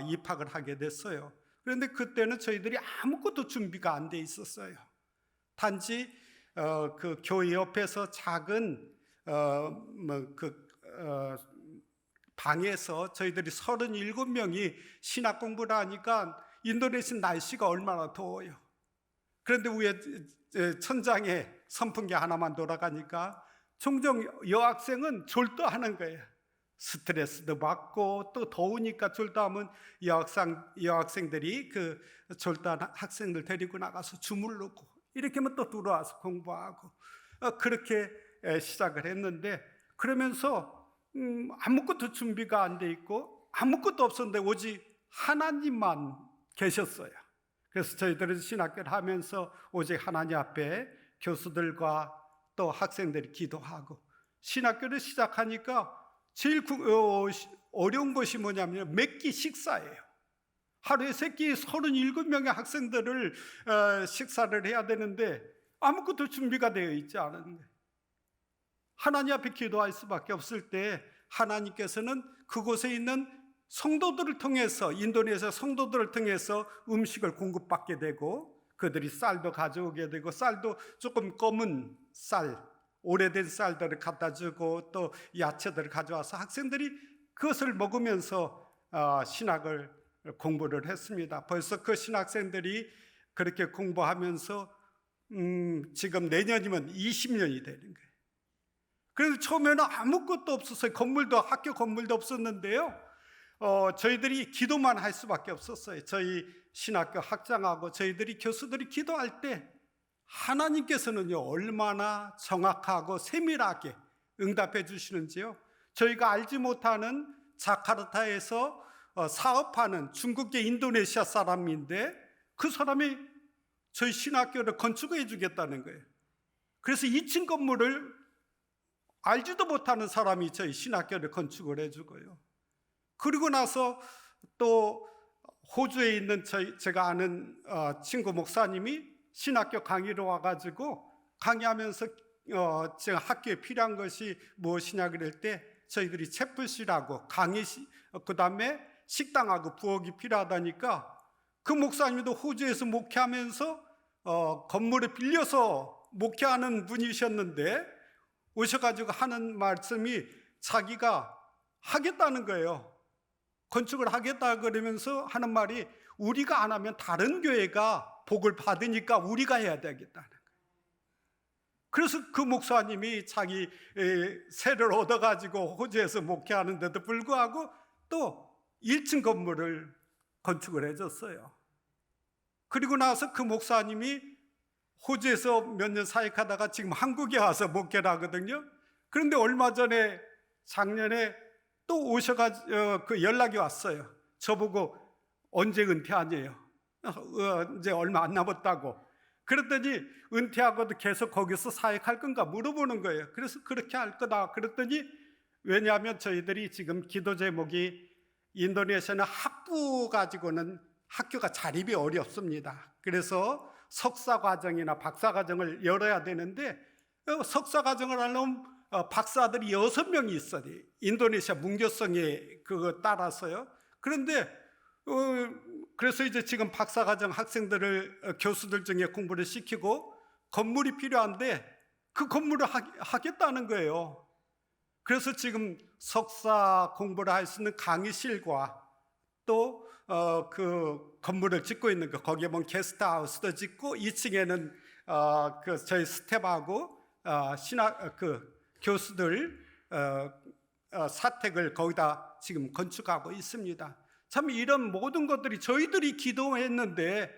입학을 하게 됐어요. 그런데 그때는 저희들이 아무것도 준비가 안 돼 있었어요. 단지 그 교회 옆에서 작은 방에서 저희들이 37명이 신학 공부를 하니까 인도네시아 날씨가 얼마나 더워요. 그런데 위에 천장에 선풍기 하나만 돌아가니까 종종 여학생은 졸도하는 거예요. 스트레스도 받고 또 더우니까 졸도하면 여학생들이 그 졸도한 학생들 데리고 나가서 주물르고 이렇게 하면 또 들어와서 공부하고 그렇게 시작을 했는데 그러면서 아무것도 준비가 안 돼 있고 아무것도 없었는데 오직 하나님만 계셨어요. 그래서 저희들은 신학교를 하면서 오직 하나님 앞에 교수들과 또 학생들이 기도하고 신학교를 시작하니까 제일 어려운 것이 뭐냐면 몇 끼 식사예요. 하루에 3끼 37명의 학생들을 식사를 해야 되는데 아무것도 준비가 되어 있지 않은데 하나님 앞에 기도할 수밖에 없을 때 하나님께서는 그곳에 있는 성도들을 통해서 인도네시아 성도들을 통해서 음식을 공급받게 되고 그들이 쌀도 가져오게 되고 쌀도 조금 검은 쌀 오래된 쌀들을 갖다 주고 또 야채들을 가져와서 학생들이 그것을 먹으면서 신학을 공부를 했습니다. 벌써 그 신학생들이 그렇게 공부하면서 지금 내년이면 20년이 되는 거예요. 그래서 처음에는 아무것도 없었어요. 학교 건물도 없었는데요. 저희들이 기도만 할 수밖에 없었어요. 저희 신학교 학장하고 저희들이 교수들이 기도할 때 하나님께서는요 얼마나 정확하고 세밀하게 응답해 주시는지요. 저희가 알지 못하는 자카르타에서 사업하는 중국계 인도네시아 사람인데 그 사람이 저희 신학교를 건축해 주겠다는 거예요. 그래서 2층 건물을 알지도 못하는 사람이 저희 신학교를 건축을 해주고요. 그리고 나서 또 호주에 있는 제가 아는 친구 목사님이 신학교 강의로 와가지고 강의하면서 제가 학교에 필요한 것이 무엇이냐 그럴 때 저희들이 채플실하고 강의실 그 다음에 식당하고 부엌이 필요하다니까 그 목사님도 호주에서 목회하면서 건물을 빌려서 목회하는 분이셨는데 오셔가지고 하는 말씀이 자기가 하겠다는 거예요. 건축을 하겠다 그러면서 하는 말이 우리가 안 하면 다른 교회가 복을 받으니까 우리가 해야 되겠다는 거예요. 그래서 그 목사님이 자기 세를 얻어가지고 호주에서 목회하는데도 불구하고 또 1층 건물을 건축을 해줬어요. 그리고 나서 그 목사님이 호주에서 몇 년 사역하다가 지금 한국에 와서 목회를 하거든요. 그런데 얼마 전에 작년에 또 오셔가지고 그 연락이 왔어요. 저보고 언제 은퇴하냐요. 이제 얼마 안 남았다고. 그랬더니 은퇴하고도 계속 거기서 사역할 건가 물어보는 거예요. 그래서 그렇게 할 거다 그랬더니, 왜냐하면 저희들이 지금 기도 제목이 인도네시아는 학부 가지고는 학교가 자립이 어렵습니다. 그래서 석사 과정이나 박사 과정을 열어야 되는데 석사 과정을 하려면 박사들이 6명이 있어요. 인도네시아 문교성에 그거 따라서요. 그런데 그래서 이제 지금 박사 과정 학생들을 교수들 중에 공부를 시키고 건물이 필요한데 그 건물을 하겠다는 거예요. 그래서 지금 석사 공부를 할 수 있는 강의실과 또 그 건물을 짓고 있는 거, 거기에 보면 게스트하우스도 짓고 2층에는 그 저희 스텝하고 그 교수들 사택을 거기다 지금 건축하고 있습니다. 참 이런 모든 것들이 저희들이 기도했는데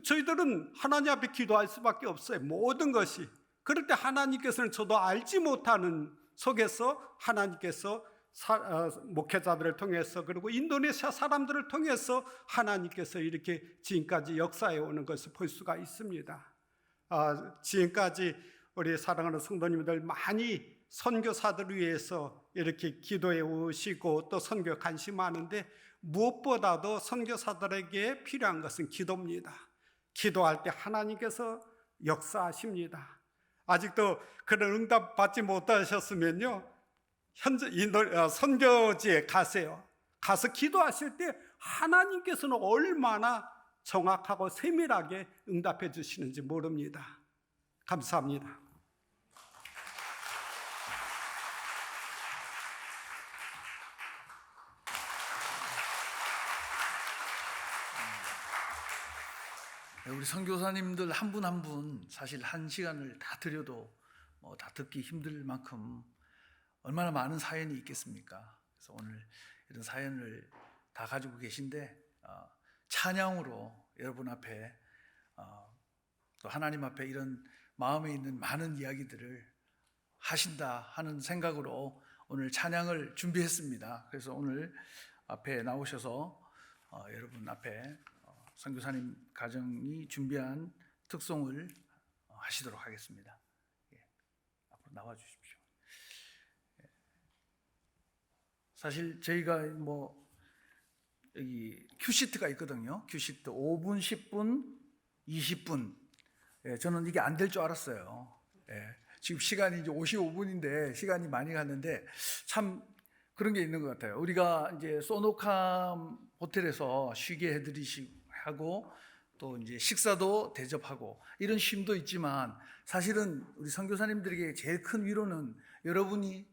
저희들은 하나님 앞에 기도할 수밖에 없어요. 모든 것이. 그럴 때 하나님께서는 저도 알지 못하는 속에서 하나님께서 목회자들을 통해서 그리고 인도네시아 사람들을 통해서 하나님께서 이렇게 지금까지 역사해 오는 것을 볼 수가 있습니다. 지금까지 우리 사랑하는 성도님들 많이 선교사들을 위해서 이렇게 기도해 오시고 또 선교 관심 많은데 무엇보다도 선교사들에게 필요한 것은 기도입니다. 기도할 때 하나님께서 역사하십니다. 아직도 그런 응답 받지 못하셨으면요, 현재 선교지에 가세요. 가서 기도하실 때 하나님께서는 얼마나 정확하고 세밀하게 응답해 주시는지 모릅니다. 감사합니다. 우리 선교사님들 한 분 한 분 사실 1시간을 다 드려도 다 듣기 힘들 만큼 얼마나 많은 사연이 있겠습니까? 그래서 오늘 이런 사연을 다 가지고 계신데 찬양으로 여러분 앞에 또 하나님 앞에 이런 마음에 있는 많은 이야기들을 하신다 하는 생각으로 오늘 찬양을 준비했습니다. 그래서 오늘 앞에 나오셔서 여러분 앞에 선교사님 가정이 준비한 특송을 하시도록 하겠습니다. 앞으로 나와 주십시오. 사실 저희가 여기 큐시트가 있거든요. 큐시트 5분, 10분, 20분. 저는 이게 안 될 줄 알았어요. 지금 시간이 이제 55분인데 시간이 많이 갔는데 참 그런 게 있는 것 같아요. 우리가 이제 소노캄 호텔에서 쉬게 해드리시고 또 이제 식사도 대접하고 이런 쉼도 있지만 사실은 우리 선교사님들에게 제일 큰 위로는 여러분이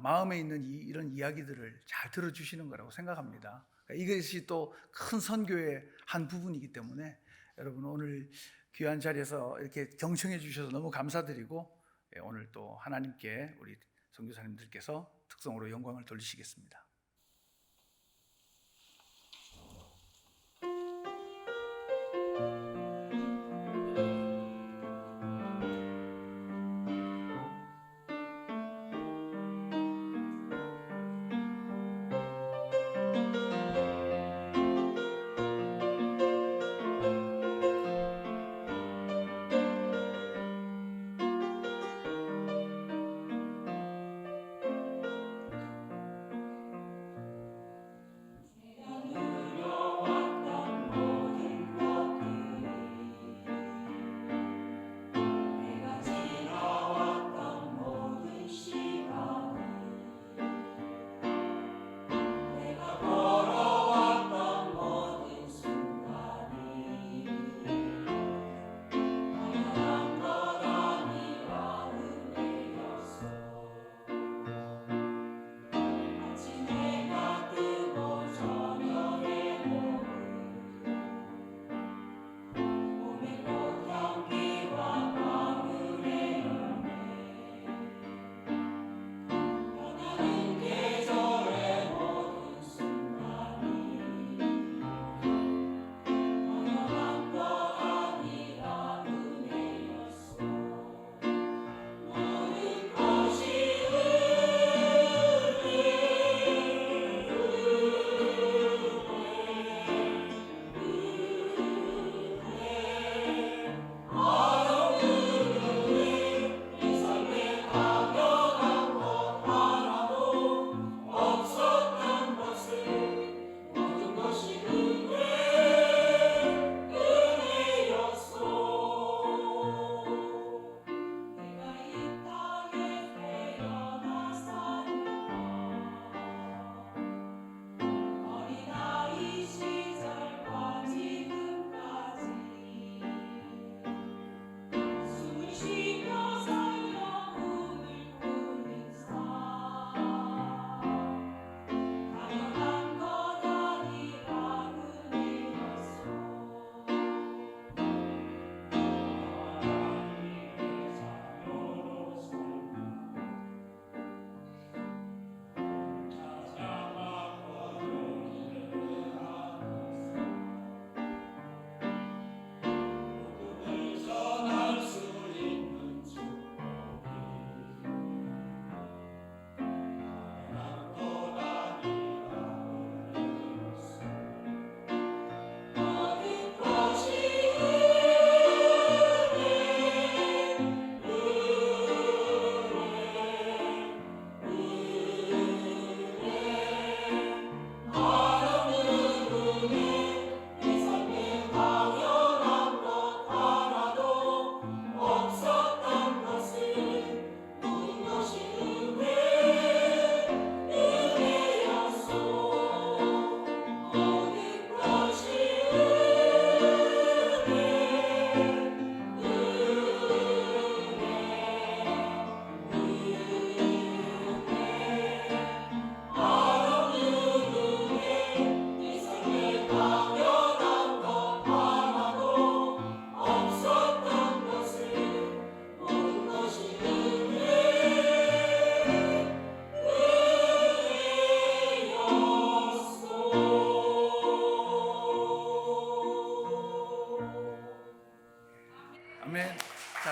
마음에 있는 이런 이야기들을 잘 들어주시는 거라고 생각합니다. 이것이 또 큰 선교의 한 부분이기 때문에 여러분 오늘 귀한 자리에서 이렇게 경청해 주셔서 너무 감사드리고 오늘 또 하나님께 우리 선교사님들께서 특성으로 영광을 돌리시겠습니다.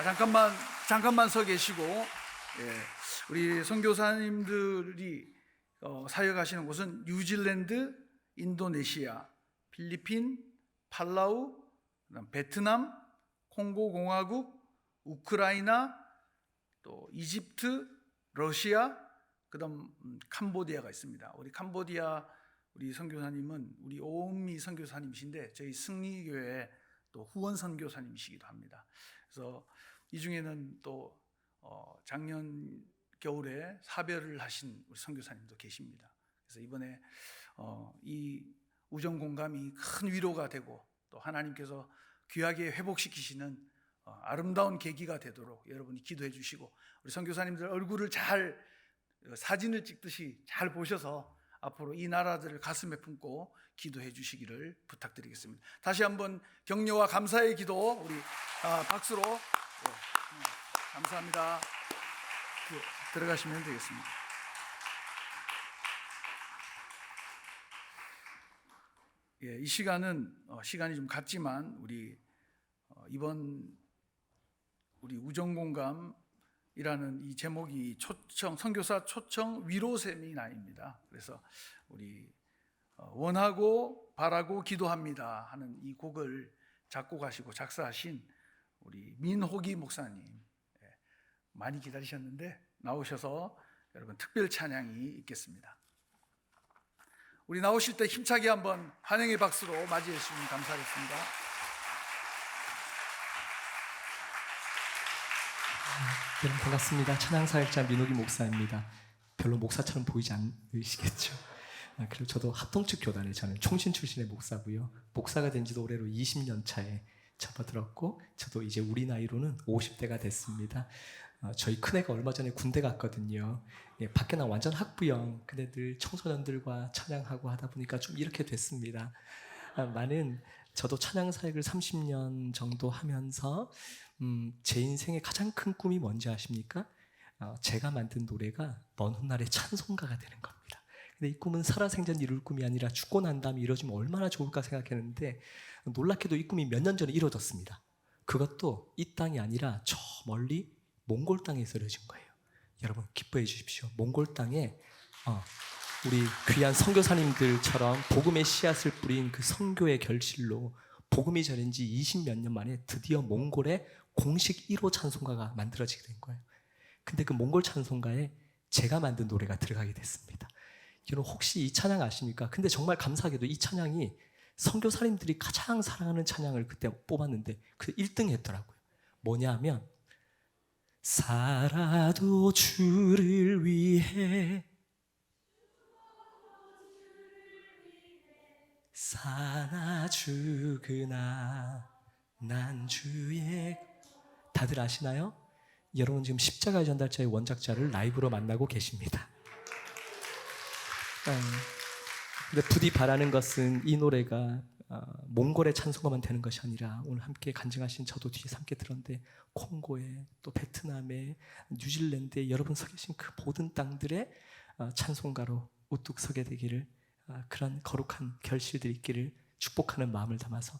자, 잠깐만 서 계시고, 예, 우리 선교사님들이 사역하시는 곳은 뉴질랜드, 인도네시아, 필리핀, 팔라우, 그다음 베트남, 콩고 공화국, 우크라이나, 또 이집트, 러시아, 그다음 캄보디아가 있습니다. 우리 캄보디아 우리 선교사님은 우리 오은미 선교사님이신데 저희 승리교회 또 후원 선교사님이시기도 합니다. 그래서 이 중에는 또 작년 겨울에 사별을 하신 우리 선교사님도 계십니다. 그래서 이번에 이 우정 공감이 큰 위로가 되고 또 하나님께서 귀하게 회복시키시는 아름다운 계기가 되도록 여러분이 기도해 주시고, 우리 선교사님들 얼굴을 잘 사진을 찍듯이 잘 보셔서 앞으로 이 나라들을 가슴에 품고 기도해 주시기를 부탁드리겠습니다. 다시 한번 격려와 감사의 기도 우리 박수로 감사합니다. 들어가시면 되겠습니다. 예, 이 시간은 시간이 좀 갔지만 우리 이번 우리 우정공감이라는 이 제목이 선교사 초청 위로 세미나입니다. 그래서 우리 원하고 바라고 기도합니다 하는 이 곡을 작곡하시고 작사하신 우리 민호기 목사님, 많이 기다리셨는데 나오셔서 여러분 특별 찬양이 있겠습니다. 우리 나오실 때 힘차게 한번 환영의 박수로 맞이해 주시면 감사하겠습니다. 여러분 반갑습니다. 찬양사역자 민호기 목사입니다. 별로 목사처럼 보이지 않으시겠죠? 그리고 저도 합동측 교단에 저는 총신 출신의 목사고요. 목사가 된 지도 올해로 20년 차에 접어들었고 저도 이제 우리 나이로는 50대가 됐습니다. 저희 큰애가 얼마 전에 군대 갔거든요. 밖에 나 완전 학부형. 근데 늘 청소년들과 찬양하고 하다 보니까 좀 이렇게 됐습니다. 저도 찬양 사역을 30년 정도 하면서 제 인생의 가장 큰 꿈이 뭔지 아십니까? 제가 만든 노래가 먼 훗날의 찬송가가 되는 겁니다. 근데 이 꿈은 살아생전 이룰 꿈이 아니라 죽고 난 다음에 이루어지면 얼마나 좋을까 생각했는데 놀랍게도 이 꿈이 몇 년 전에 이루어졌습니다. 그것도 이 땅이 아니라 저 멀리 몽골 땅에서 이루어진 거예요. 여러분 기뻐해 주십시오. 몽골 땅에 우리 귀한 선교사님들처럼 복음의 씨앗을 뿌린 그 선교의 결실로 복음이 전한 지 20몇 년 만에 드디어 몽골에 공식 1호 찬송가가 만들어지게 된 거예요. 근데 그 몽골 찬송가에 제가 만든 노래가 들어가게 됐습니다. 여러분 혹시 이 찬양 아십니까? 근데 정말 감사하게도 이 찬양이 선교사님들이 가장 사랑하는 찬양을 그때 뽑았는데 그 1등 했더라고요. 뭐냐 하면 살아도 주를 위해 사나 죽으나 난 주의. 다들 아시나요? 여러분 지금 십자가의 전달자의 원작자를 라이브로 만나고 계십니다. 근데 부디 바라는 것은 이 노래가 몽골의 찬송가만 되는 것이 아니라 오늘 함께 간증하신 저도 뒤에서 함께 들었는데 콩고에 또 베트남에 뉴질랜드에 여러분 서 계신 그 모든 땅들의 찬송가로 우뚝 서게 되기를, 그런 거룩한 결실들이 있기를 축복하는 마음을 담아서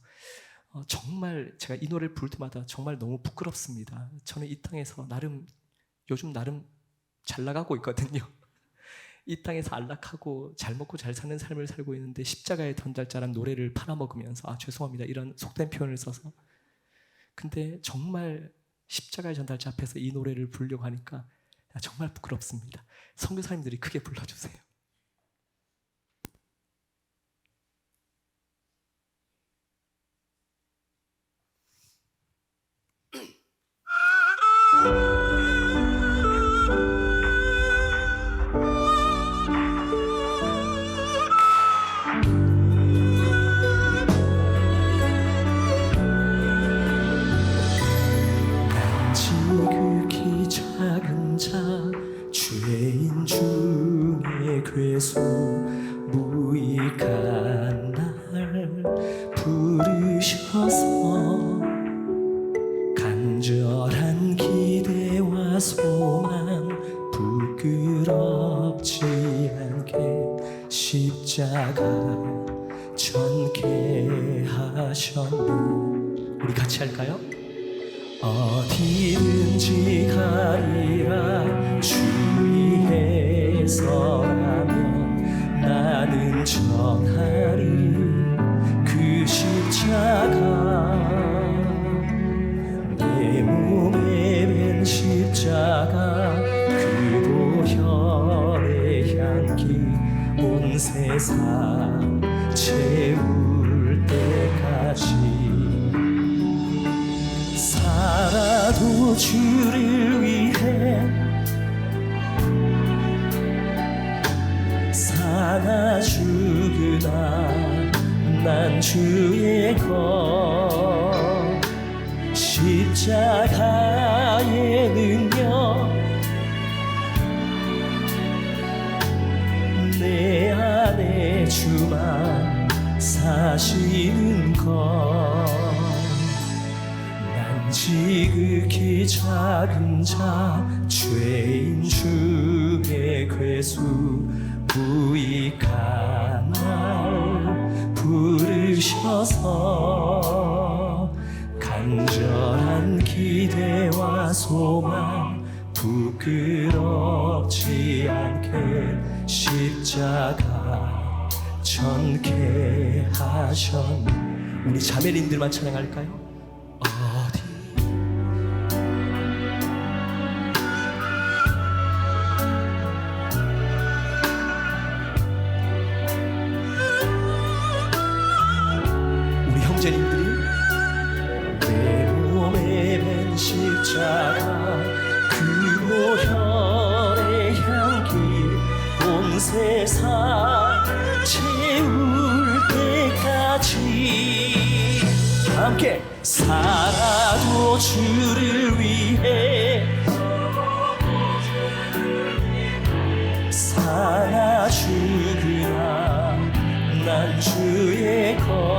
정말 제가 이 노래를 부를 때마다 정말 너무 부끄럽습니다. 저는 이 땅에서 요즘 나름 잘 나가고 있거든요. 이 땅에서 안락하고 잘 먹고 잘 사는 삶을 살고 있는데 십자가의 전달자란 노래를 팔아먹으면서 죄송합니다 이런 속된 표현을 써서, 근데 정말 십자가의 전달자 앞에서 이 노래를 부르려고 하니까 정말 부끄럽습니다. 선교사님들이 크게 불러주세요. 죄인 중에 괴수 무익한 날 부르셔서 간절한 기대와 소망 부끄럽지 않게 십자가 전케 하셨네. 우리 같이 할까요? 어디든지 가리라 주 위에 서라면 나는 전하리 그 십자가 내 몸에 맨 십자가 그 보혈의 향기 온 세상 채울 때까지 살아도 주를 위해 살아 죽으나 난 주의 것 십자가의 능력 내 안에 주만 사시는 것 난 지극히 작은 자 죄인 중에 괴수 무익한 날 부르셔서 간절한 기대와 소망 부끄럽지 않게 십자가 전케 하셨네. 우리 자매님들만 찬양할까요? 어디 우리 형제님들이 내 몸에 맨 십자가 그 보혈의 향기 온 세상 채울 때까지 함께 살아도 주를 위해 살아 죽으나 난 주의 것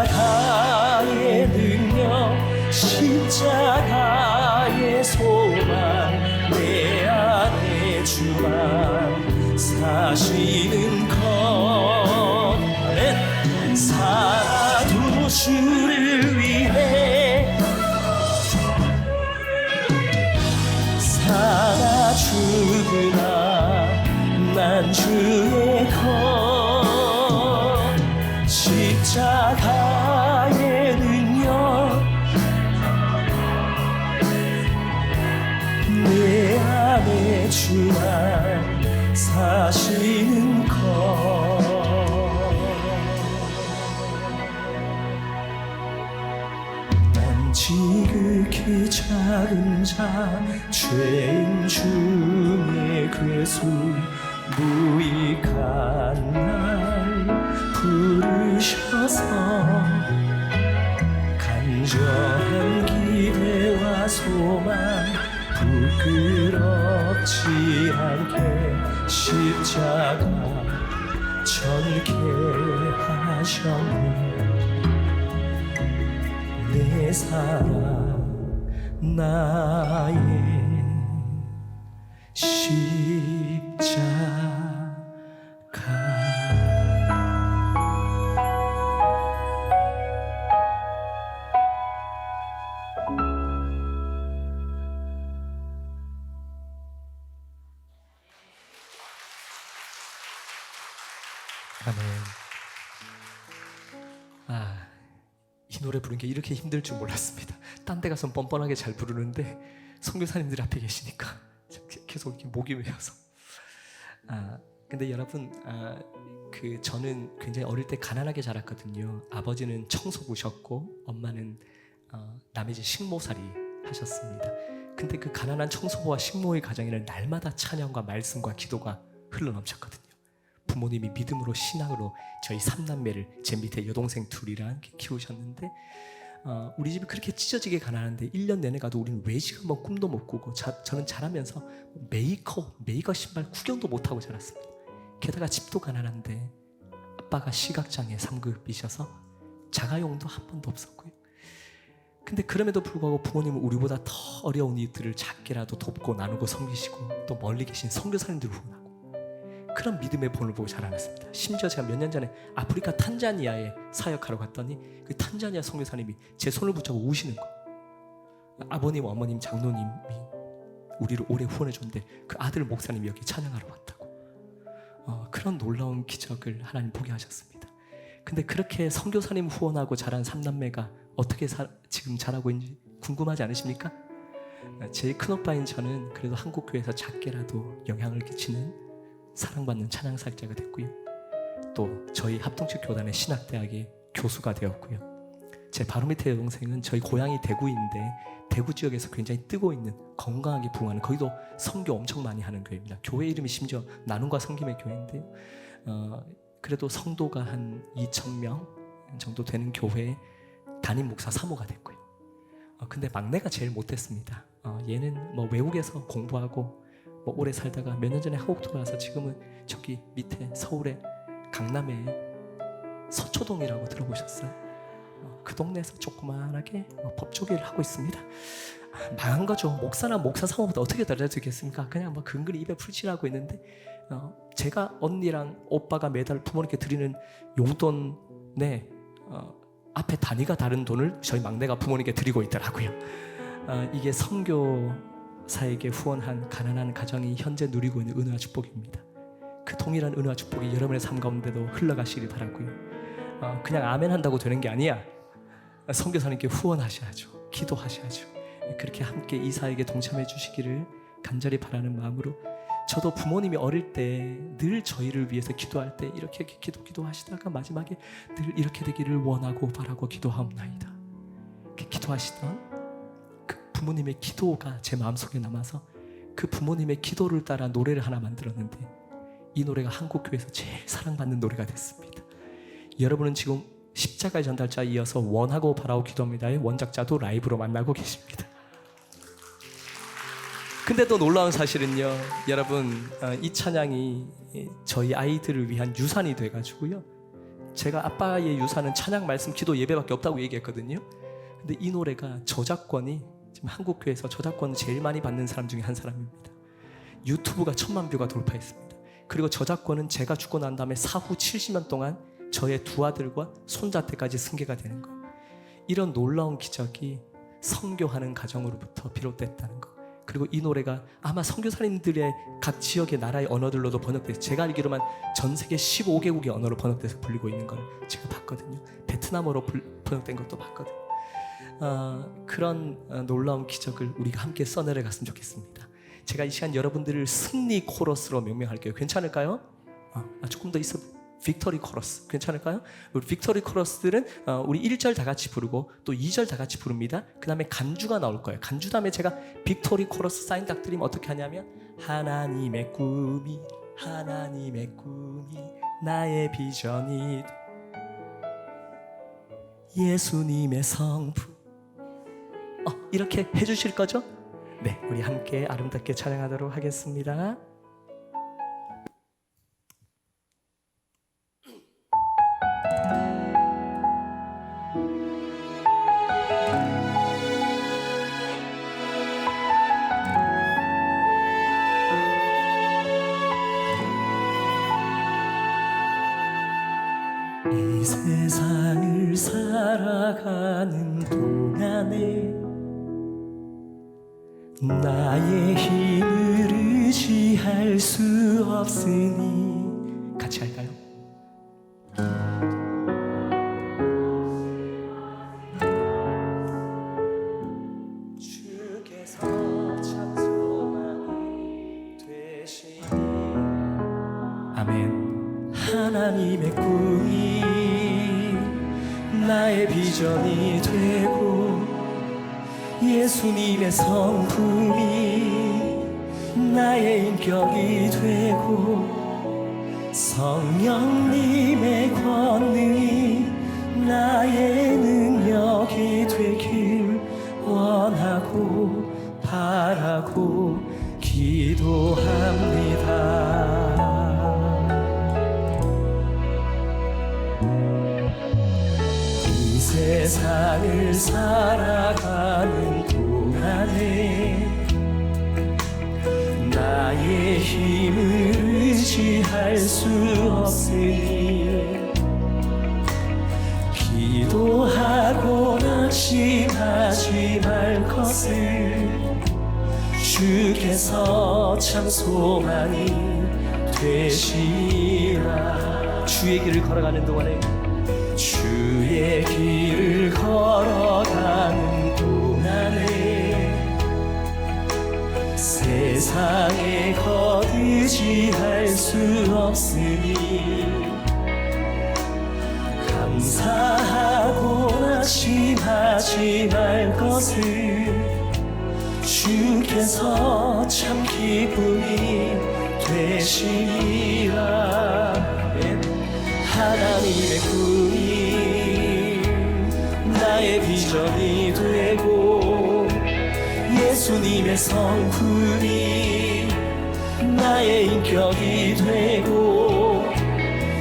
십자가의 능력 십자가의 소망 내 안에 주만 사시는 것 아멘. 살아도 주를 위해 살아 죽으나 난 주의 것 십자가의 능력 내 안에 주만 사시는 것 난 지극히 작은 자 죄인 중에 괴수 무익한 날 부르셔서 간절한 기대와 소망 부끄럽지 않게 십자가 전케 하셨네. 내 사랑 나의 십자가 아멘. 이 노래 부르는 게 이렇게 힘들 줄 몰랐습니다. 딴 데 가서 뻔뻔하게 잘 부르는데 선교사님들 앞에 계시니까 계속 이렇게 목이 메어서. 근데 여러분, 저는 굉장히 어릴 때 가난하게 자랐거든요. 아버지는 청소부셨고 엄마는 남의 집 식모살이 하셨습니다. 근데 그 가난한 청소부와 식모의 가정에는 날마다 찬양과 말씀과 기도가 흘러넘쳤거든요. 부모님이 믿음으로 신앙으로 저희 3남매를 제 밑에 여동생 둘이랑 키우셨는데 우리 집이 그렇게 찢어지게 가난한데 1년 내내 가도 우리는 외식 한번 꿈도 못 꾸고 저는 자라면서 메이커 신발 구경도 못하고 자랐습니다. 게다가 집도 가난한데 아빠가 시각장애 3급이셔서 자가용도 한 번도 없었고요. 근데 그럼에도 불구하고 부모님은 우리보다 더 어려운 이들을 작게라도 돕고 나누고 섬기시고 또 멀리 계신 선교사님들을 후원하고 그런 믿음의 본을 보고 자라났습니다. 심지어 제가 몇 년 전에 아프리카 탄자니아에 사역하러 갔더니 그 탄자니아 선교사님이 제 손을 붙잡고 우시는 거예요. 아버님, 어머님, 장로님이 우리를 오래 후원해 줬는데 그 아들 목사님이 여기 찬양하러 왔다고. 그런 놀라운 기적을 하나님 보게 하셨습니다. 근데 그렇게 선교사님 후원하고 자란 삼남매가 어떻게 지금 자라고 있는지 궁금하지 않으십니까? 제일 큰 오빠인 저는 그래도 한국교회에서 작게라도 영향을 끼치는 사랑받는 찬양사역자가 됐고요. 또 저희 합동측 교단의 신학대학의 교수가 되었고요. 제 바로 밑에 여동생은 저희 고향이 대구인데 대구 지역에서 굉장히 뜨고 있는 건강하게 부흥하는, 거기도 선교 엄청 많이 하는 교회입니다. 교회 이름이 심지어 나눔과 섬김의 교회인데요. 그래도 성도가 한 2,000명 정도 되는 교회에 담임 목사 사모가 됐고요. 근데 막내가 제일 못했습니다. 얘는 뭐 외국에서 공부하고 뭐 오래 살다가 몇 년 전에 한국 돌아와서 지금은 저기 밑에 서울의 강남에 서초동이라고 들어보셨어요? 그 동네에서 조그만하게 법조 일을 하고 있습니다. 망한 거죠. 목사나 목사 사모보다 어떻게 달라지겠습니까? 그냥 뭐 근근히 입에 풀칠하고 있는데 제가 언니랑 오빠가 매달 부모님께 드리는 용돈에 앞에 단위가 다른 돈을 저희 막내가 부모님께 드리고 있더라고요. 이게 선교사에게 후원한 가난한 가정이 현재 누리고 있는 은혜와 축복입니다. 그 동일한 은혜와 축복이 여러분의 삶 가운데도 흘러가시길 바라고요. 그냥 아멘 한다고 되는 게 아니야. 선교사님께 후원하셔야죠. 기도하셔야죠. 그렇게 함께 이 사역에 동참해 주시기를 간절히 바라는 마음으로, 저도 부모님이 어릴 때 늘 저희를 위해서 기도할 때 이렇게 기도하시다가 마지막에 늘 이렇게 되기를 원하고 바라고 기도하옵나이다. 기도하시던 그 부모님의 기도가 제 마음속에 남아서 그 부모님의 기도를 따라 노래를 하나 만들었는데 이 노래가 한국교회에서 제일 사랑받는 노래가 됐습니다. 여러분은 지금 십자가의 전달자 이어서 원하고 바라고 기도합니다의 원작자도 라이브로 만나고 계십니다. 근데 또 놀라운 사실은요, 여러분, 이 찬양이 저희 아이들을 위한 유산이 돼가지고요, 제가 아빠의 유산은 찬양, 말씀, 기도, 예배밖에 없다고 얘기했거든요. 근데 이 노래가 저작권이 지금 한국교회에서 저작권을 제일 많이 받는 사람 중에 한 사람입니다. 유튜브가 1000만 뷰가 돌파했습니다. 그리고 저작권은 제가 죽고 난 다음에 사후 70년 동안 저의 두 아들과 손자 때까지 승계가 되는 것. 이런 놀라운 기적이 선교하는 가정으로부터 비롯됐다는 것. 그리고 이 노래가 아마 선교사님들의 각 지역의 나라의 언어들로도 번역돼서, 제가 알기로만 전 세계 15개국의 언어로 번역돼서 불리고 있는 걸 제가 봤거든요. 베트남어로 번역된 것도 봤거든요. 그런 놀라운 기적을 우리가 함께 써내려 갔으면 좋겠습니다. 제가 이 시간 여러분들을 승리 코러스로 명명할게요. 괜찮을까요? 조금 더 있어. 빅토리 코러스 괜찮을까요? 우리 빅토리 코러스들은 우리 1절 다 같이 부르고 또 2절 다 같이 부릅니다. 그 다음에 간주가 나올 거예요. 간주 다음에 제가 빅토리 코러스 사인 딱 드리면 어떻게 하냐면, 하나님의 꿈이 나의 비전이 예수님의 성품, 이렇게 해주실 거죠? 네, 우리 함께 아름답게 찬양하도록 하겠습니다. 이 세상을 살아가는 동안에 나의 힘을 의지할 수 없으니, 같이 할까요? 주께서 참 소망이 되시니, 아멘. 하나님의 꿈이 나의 비전이 되고 예수님의 성품이 나의 인격이 되고 성령님의 권능이 나의 능력이 되길 원하고 바라고 기도합니다. 세상을 살아가는 동안에 나의 힘을 의지할 수 없으니 기도하고 낙심하지 말 것을 주께서 참 소망이 되시라. 주의 길을 걸어가는 동안에 주의 길을 걸어가는 동안에 세상에 거두지할 수 없으니 감사하고 낙심하지 말 것을 주께서 참 기쁨이 되시리라. 하나님의 꿈이 나의 비전이 되고 예수님의 성품이 나의 인격이 되고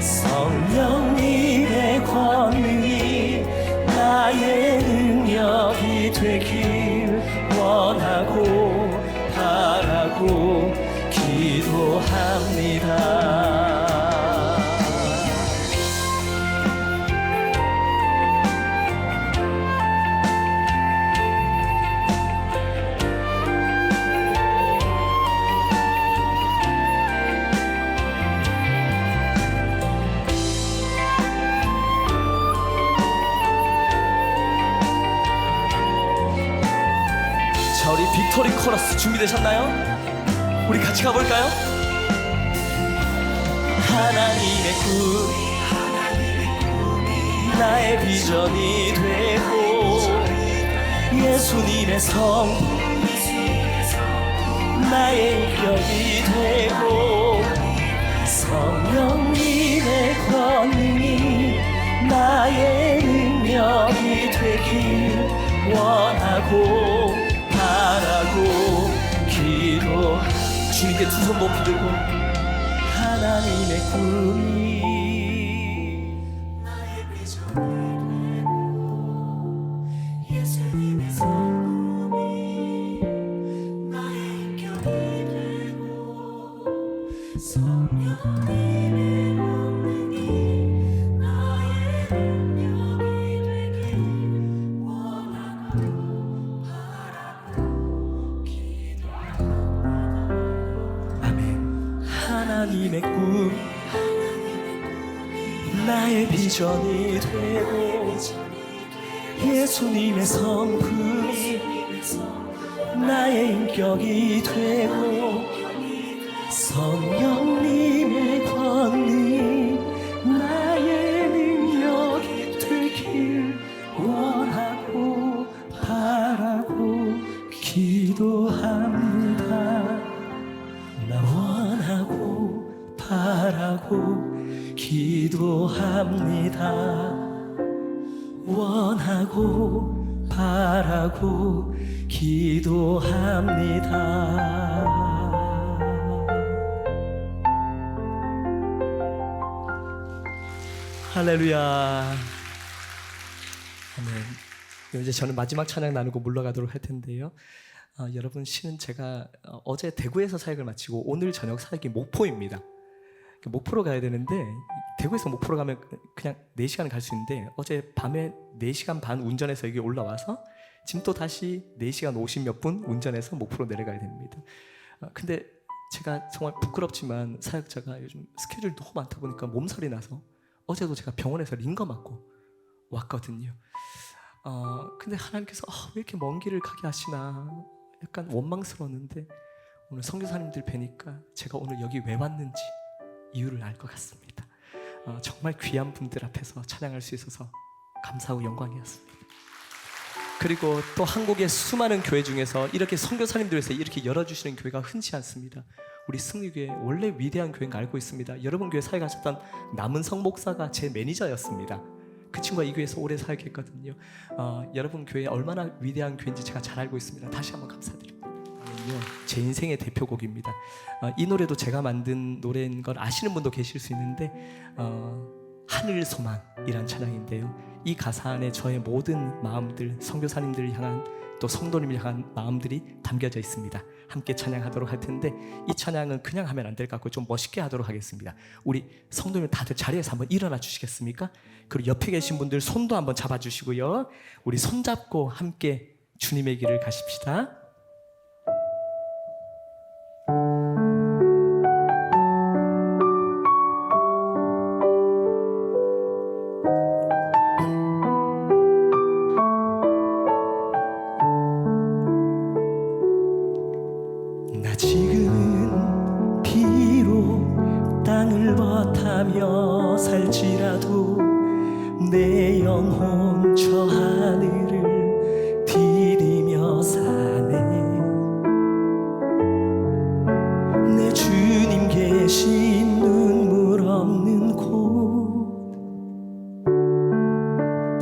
성령님의 권능이 나의 능력이 되길 원하고 바라고 기도합니다. 자, 우리 빅토리 코러스 준비되셨나요? 우리 같이 가볼까요? 하나님의 꿈이 나의 비전이 되고 예수님의 성품이 나의 인격이 되고 성령님의 권능이 나의 능력이 되길 원하고 바라고 기도. 주님께 두 손 높이 들고 하나님의 꿈이 나의 비전이 되고 예수님의 성품이 나의 인격이 되고 성령님의 권능이 나의 능력이 되길 원하고 바라고 아멘. 하나님의 꿈 나의 비전이 되고 예수님의 성품이 나의 인격이 되고 성령님의 권능이 나의 능력이 되길 원하고 바라고 기도합니다. 나 원하고 바라고 기도합니다. 원하고 바라고 기도합니다. 할렐루야. 아멘. 이제 저는 마지막 찬양 나누고 물러가도록 할 텐데요. 여러분, 실은 제가 어제 대구에서 사역을 마치고 오늘 저녁 사역이 목포입니다. 목포로 가야 되는데 대구에서 목포로 가면 그냥 4시간 갈 수 있는데 어제 밤에 4시간 반 운전해서 여기 올라와서 지금 또 다시 4시간 50몇 분 운전해서 목포로 내려가야 됩니다. 근데 제가 정말 부끄럽지만 사역자가 요즘 스케줄이 너무 많다 보니까 몸살이 나서 어제도 제가 병원에서 링거 맞고 왔거든요. 근데 하나님께서 왜 이렇게 먼 길을 가게 하시나 약간 원망스러웠는데 오늘 선교사님들 뵈니까 제가 오늘 여기 왜 왔는지 이유를 알 것 같습니다. 정말 귀한 분들 앞에서 찬양할 수 있어서 감사하고 영광이었습니다. 그리고 또 한국의 수많은 교회 중에서 이렇게 선교사님들 위해서 이렇게 열어주시는 교회가 흔치 않습니다. 우리 승리교회 원래 위대한 교회인 거 알고 있습니다. 여러분 교회 사역하셨던 남은성 목사가 제 매니저였습니다. 그 친구가 이 교회에서 오래 사역했거든요. 여러분 교회 얼마나 위대한 교회인지 제가 잘 알고 있습니다. 다시 한번 감사드립니다. 제 인생의 대표곡입니다. 이 노래도 제가 만든 노래인 걸 아시는 분도 계실 수 있는데 하늘 소망이란 찬양인데요. 이 가사 안에 저의 모든 마음들, 선교사님들을 향한 또 성도님을 향한 마음들이 담겨져 있습니다. 함께 찬양하도록 할 텐데 이 찬양은 그냥 하면 안 될 것 같고 좀 멋있게 하도록 하겠습니다. 우리 성도님 다들 자리에서 한번 일어나 주시겠습니까? 그리고 옆에 계신 분들 손도 한번 잡아주시고요. 우리 손잡고 함께 주님의 길을 가십시다. 나 지금은 비록 땅을 버타며 살지라도 내 영혼 저 하늘을 디디며 사네. 내 주님 계신 눈물 없는 곳,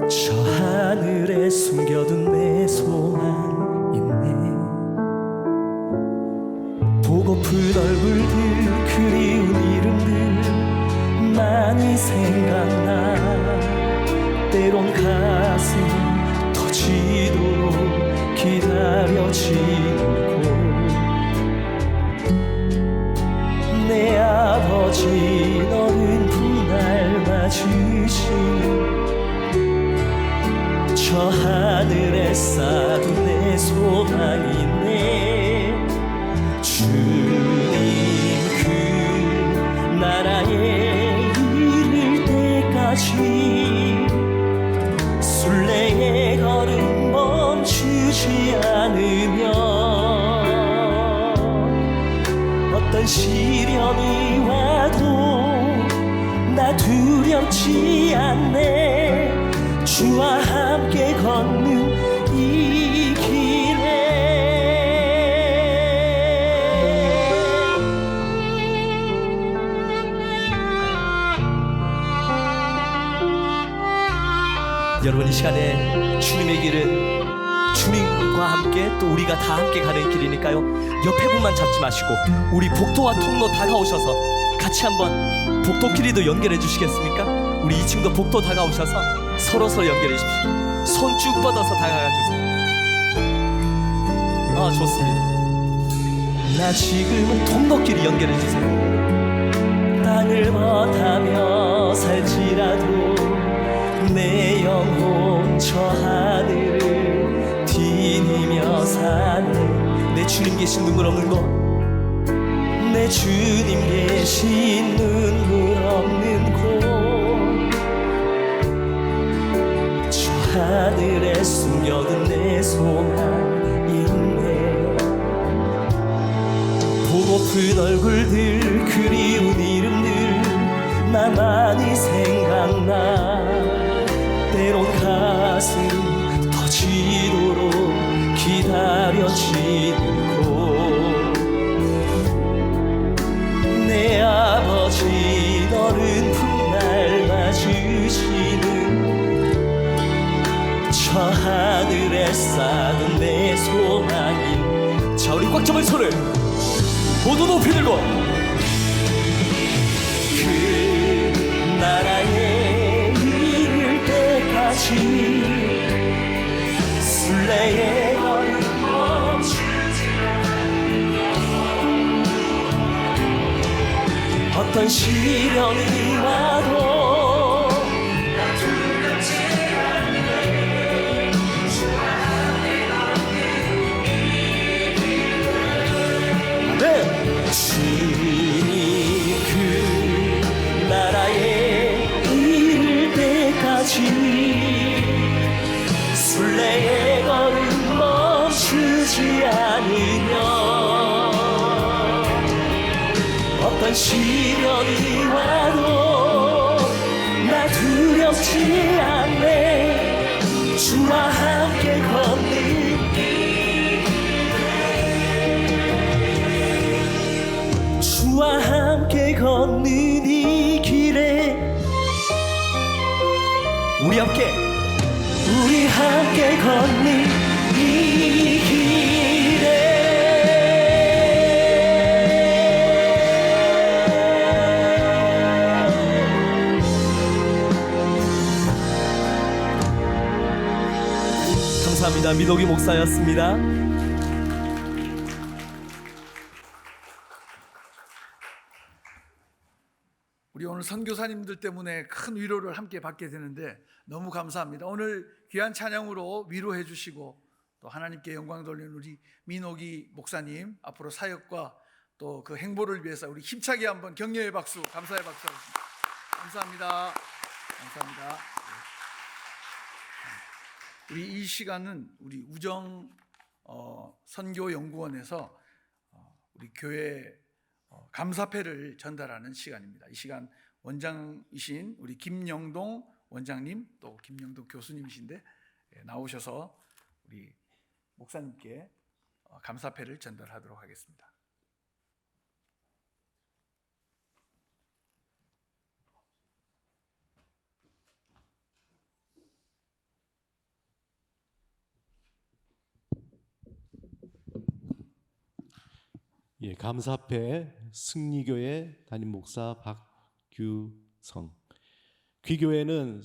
저 하늘에 숨겨둔 내 소망 있네. 보고픈 얼굴들, 그리운 이름들 많이 생각나. 때론 가슴 터지도록 기다려지는 곳, 내 아버지 너른 훗날 맞으시는 저 하늘에 쌓둔 내 소망이 있네. 주님 그 나라에 이를 때까지 순례의 걸음 멈추지 않으면 어떤 시련이 와도 나 두렵지 않네. 주와 함께 걷는 이 길에 여러분, 이 시간에 주님의 길은 주님과 함께 또 우리가 다 함께 가는 길이니까요, 옆에 분만 잡지 마시고 우리 복도와 통로 다가오셔서 같이 한번 복도끼리도 연결해 주시겠습니까? 우리 2층도 복도 다가오셔서 서로 연결해 주십시오. 손 쭉 뻗어서 다가가 주세요. 좋습니다. 나 지금은 통로끼리 연결해 주세요. 땅을 버타며 살지라도 내 영혼 저 하늘을 디디며 사는 내 주님 계신 눈물 없는 곳, 내 주님 계신 눈물 없는 곳, 저 하늘에 숨겨둔 내 소망 있네. 보고픈 얼굴들, 그리운 이름들 나만이 생각나. 때론 가슴 터지도록 기다려지는 곳, 내 아버지 너른 훗날 맞으시는 저 하늘에 쌓은 내 소망인. 자, 우리 꽉 잡은 손을 모두 높이 들고 그 나라에 이를 때까지 순례의 걸음 멈추지 않으면 어떤 시련이 와도 나 두렵지 않네. 주와 함께 걷는 이 길을. 네. 주님 그 나라에 이를 때까지 순례의 걸음 멈추지 않으면 어떤 시련이 와도 나 두렵지 않네. 주와 함께 걷는 길, 주와 함께 걷는 이 길에 우리 함께 걷는 이 길에 민옥이 목사였습니다. 우리 오늘 선교사님들 때문에 큰 위로를 함께 받게 되는데 너무 감사합니다. 오늘 귀한 찬양으로 위로해 주시고 또 하나님께 영광 돌리는 우리 민옥이 목사님 앞으로 사역과 또 그 행보를 위해서 우리 힘차게 한번 격려의 박수, 감사의 박수 하겠습니다. 감사합니다. 감사합니다. 우리 이 시간은 우리 우정 선교연구원에서 우리 교회 감사패를 전달하는 시간입니다. 이 시간 원장이신 우리 김영동 원장님 또 김영동 교수님이신데 나오셔서 우리 목사님께 감사패를 전달하도록 하겠습니다. 예, 감사패 승리교회 담임 목사 박규성. 귀교회는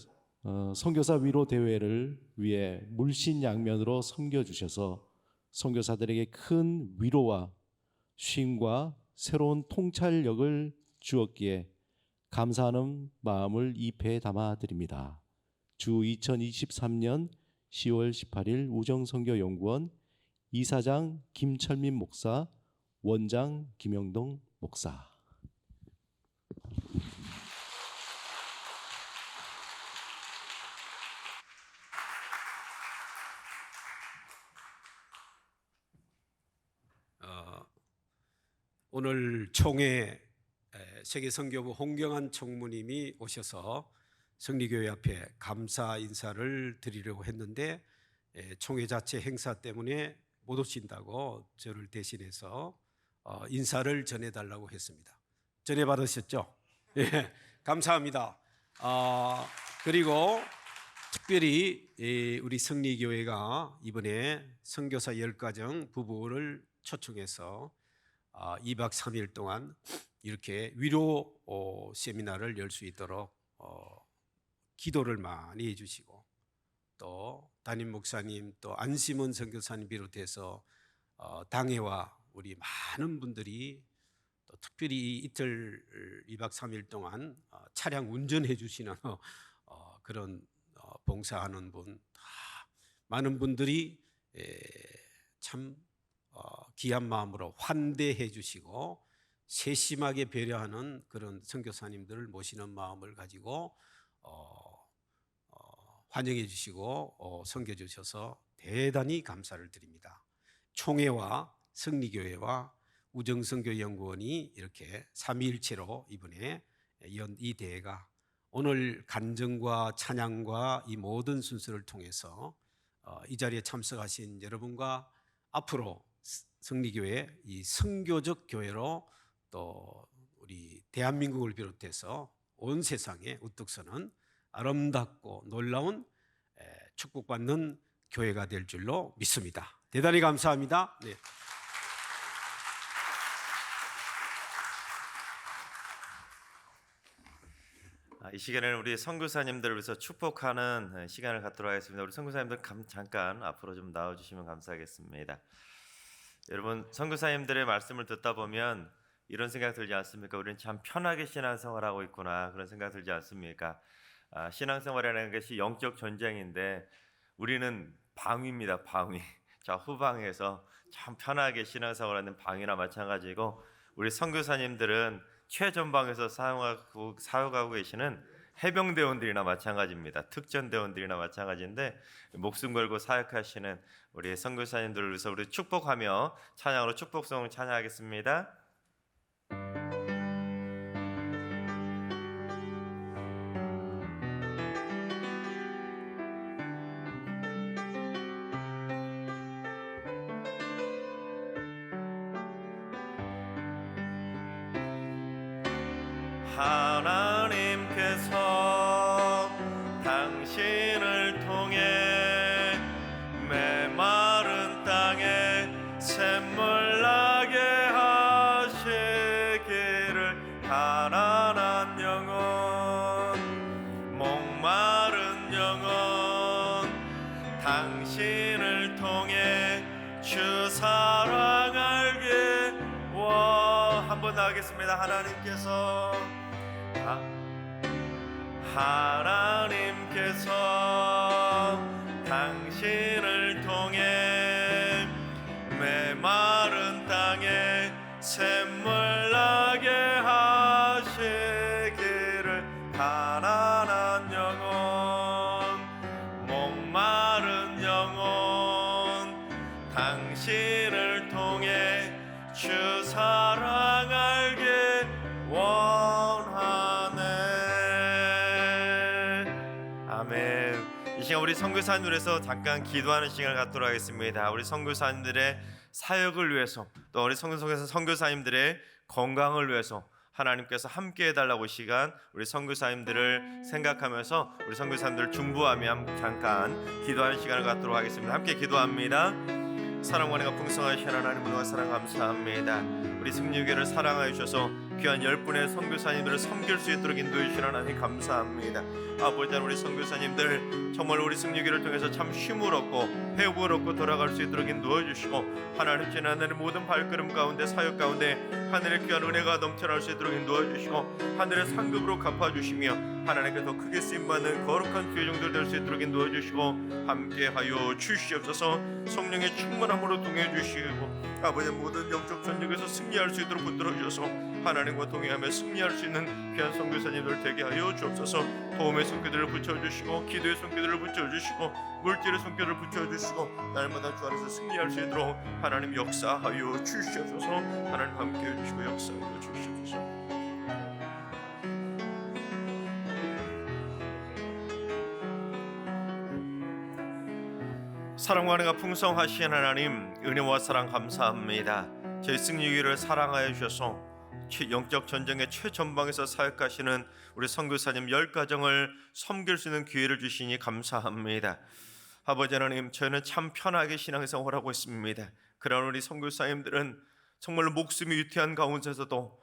선교사 위로 대회를 위해 물신양면으로 섬겨주셔서 선교사들에게 큰 위로와 쉼과 새로운 통찰력을 주었기에 감사하는 마음을 이 패에 담아드립니다. 주 2023년 10월 18일 우정선교연구원 이사장 김철민 목사, 원장 김영동 목사. 오늘 총회 세계선교부 홍경환 총무님이 오셔서 승리교회 앞에 감사 인사를 드리려고 했는데 총회 자체 행사 때문에 못 오신다고 저를 대신해서 인사를 전해달라고 했습니다. 전해받으셨죠? 예, 감사합니다. 그리고 특별히 우리 승리교회가 이번에 선교사 10가정 부부를 초청해서 2박 3일 동안 이렇게 위로 세미나를 열 수 있도록 기도를 많이 해주시고 또 담임 목사님 또 안심원 선교사님 비롯해서 당회와 우리 많은 분들이 또 특별히 이틀 2박 3일 동안 차량 운전해 주시는 그런 봉사하는 분 많은 분들이 참 귀한 마음으로 환대해 주시고 세심하게 배려하는 그런 선교사님들을 모시는 마음을 가지고 환영해 주시고 섬겨 주셔서 대단히 감사를 드립니다. 총회와 승리교회와 우정선교연구원이 이렇게 삼위일체로 이번에 연 이 대회가 오늘 간증과 찬양과 이 모든 순서를 통해서 이 자리에 참석하신 여러분과 앞으로 승리교회 이 선교적 교회로 또 우리 대한민국을 비롯해서 온 세상에 우뚝 서는 아름답고 놀라운 축복받는 교회가 될 줄로 믿습니다. 대단히 감사합니다. 네. 이 시간에는 우리 선교사님들을 위해서 축복하는 시간을 갖도록 하겠습니다. 우리 선교사님들 잠깐 앞으로 좀 나와주시면 감사하겠습니다. 여러분, 선교사님들의 말씀을 듣다 보면 이런 생각 들지 않습니까? 우리는 참 편하게 신앙생활하고 있구나, 그런 생각 들지 않습니까? 신앙생활이라는 것이 영적 전쟁인데 우리는 방위입니다. 방위. 자, 후방에서 참 편하게 신앙생활하는 방위나 마찬가지고, 우리 선교사님들은 최전방에서 사역하고 계시는 해병대원들이나 마찬가지입니다. 특전대원들이나 마찬가지인데 목숨 걸고 사역하시는 우리 선교사님들을 위해서 우리 축복하며 찬양으로 축복송을 찬양하겠습니다. 하나님께서 당신을 통해 메마른 땅에 샘물 나게 하시기를, 가난한 영혼 목마른 영혼 당신을 통해 주 사랑 알게 한번 더 하겠습니다. 하나님께서 당신을 통해 메마른 땅에 샘물 나게 하시기를 가난한 영혼 목마른 영혼 당신을 통해 주 사랑 알게 원하네. 아멘. 이 시간 우리 선교사님들에서 잠깐 기도하는 시간을 갖도록 하겠습니다. 우리 선교사님들의 사역을 위해서 또 우리 선교사님들의 건강을 위해서 하나님께서 함께 해달라고 시간 우리 선교사님들을 생각하면서 우리 선교사님들을 중보하며 잠깐 기도하는 시간을 갖도록 하겠습니다. 함께 기도합니다. 사랑과 은혜가 풍성하신 하나님 은혜와 사랑 감사합니다. 우리 승리교회를 사랑하여 주셔서 귀한 10분의 선교사님들을 섬길 수 있도록 인도해 주신 하나님 감사합니다. 아버지 우리 선교사님들 정말 우리 승리교회를 통해서 참 쉼을 얻고 회복을 얻고 돌아갈 수 있도록 인도해 주시고 하나님 지나는 모든 발걸음 가운데 사역 가운데 하늘의 귀한 은혜가 넘쳐날 수 있도록 인도해 주시고 하늘의 상급으로 갚아주시며 하나님께 더 크게 쓰임받는 거룩한 주의 종들 될 수 있도록 인도해 주시고 함께하여 주시옵소서. 성령의 충만함으로 동행해 주시고 아버지 모든 영적 전쟁에서 승리할 수 있도록 붙들어 주셔서 하나님과 동행하며 승리할 수 있는 귀한 선교사님들 되게 하여 주옵소서. 도움의 손길들을 붙여주시고 기도의 손길들을 붙여주시고 물질의 손길을 붙여주시고 날마다 주 안에서 승리할 수 있도록 하나님 역사하여 주시옵소서. 하나님 함께해 주시고 역사하여 주시옵소서. 사랑과 은혜가 풍성하신 하나님 은혜와 사랑 감사합니다. 저희 승리교회를 사랑하여 주셔서 영적 전쟁의 최전방에서 사역하시는 우리 선교사님 10가정을 섬길 수 있는 기회를 주시니 감사합니다. 아버지 하나님 저희는 참 편하게 신앙생활을 하고 있습니다. 그러나 우리 선교사님들은 정말 목숨이 위태한 가운데서도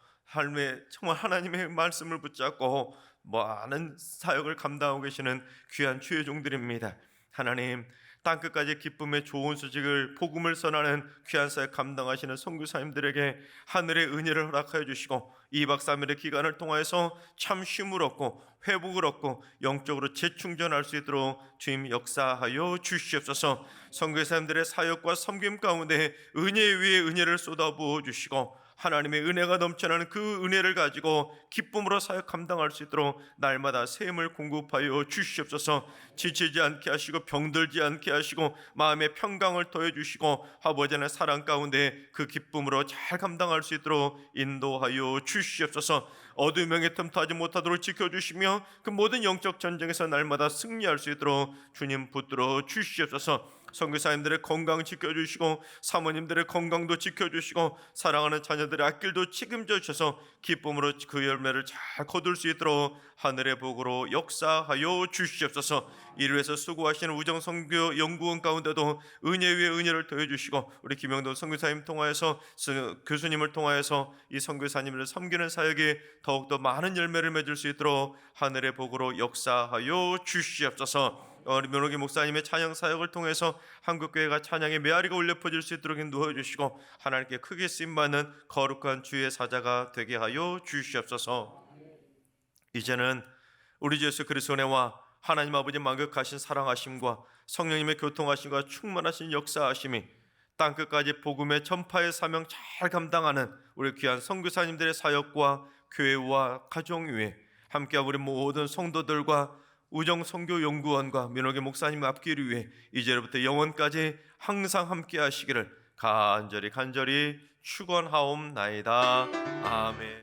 정말 하나님의 말씀을 붙잡고 많은 사역을 감당하고 계시는 귀한 주의 종들입니다. 하나님 땅끝까지 기쁨의 좋은 소식을 복음을 전하는 귀한 사역 감당하시는 선교사님들에게 하늘의 은혜를 허락하여 주시고 2박 3일의 기간을 통하여서 참 쉼을 얻고 회복을 얻고 영적으로 재충전할 수 있도록 주님 역사하여 주시옵소서. 선교사님들의 사역과 섬김 가운데 은혜 위에 은혜를 쏟아부어 주시고 하나님의 은혜가 넘쳐나는 그 은혜를 가지고 기쁨으로 사역 감당할 수 있도록 날마다 샘을 공급하여 주시옵소서. 지치지 않게 하시고 병들지 않게 하시고 마음의 평강을 더해 주시고 아버지의 사랑 가운데 그 기쁨으로 잘 감당할 수 있도록 인도하여 주시옵소서. 어두움에 틈타지 못하도록 지켜주시며 그 모든 영적 전쟁에서 날마다 승리할 수 있도록 주님 붙들어 주시옵소서. 선교사님들의 건강 지켜주시고 사모님들의 건강도 지켜주시고 사랑하는 자녀들의 앞길도 책임져 주셔서 기쁨으로 그 열매를 잘 거둘 수 있도록 하늘의 복으로 역사하여 주시옵소서. 이를 위해서 수고하시는 우정선교 연구원 가운데도 은혜 위에 은혜를 더해 주시고 우리 김영돈 선교사님 통하여서 교수님을 통하여서 이 선교사님을 섬기는 사역에 더욱더 많은 열매를 맺을 수 있도록 하늘의 복으로 역사하여 주시옵소서. 우리 면옥기 목사님의 찬양 사역을 통해서 한국교회가 찬양의 메아리가 울려 퍼질 수 있도록 인도해 주시고 하나님께 크게 쓰임받는 거룩한 주의 사자가 되게 하여 주시옵소서. 이제는 우리 주 예수 그리스도의 은혜와 하나님 아버지 만극하신 사랑하심과 성령님의 교통하심과 충만하신 역사하심이 땅끝까지 복음의 전파의 사명 잘 감당하는 우리 귀한 선교사님들의 사역과 교회와 가정 위에 함께한 우리 모든 성도들과 우정선교연구원과 민옥의 목사님 앞길 위해 이제로부터 영원까지 항상 함께 하시기를 간절히 축원하옵나이다. 아멘.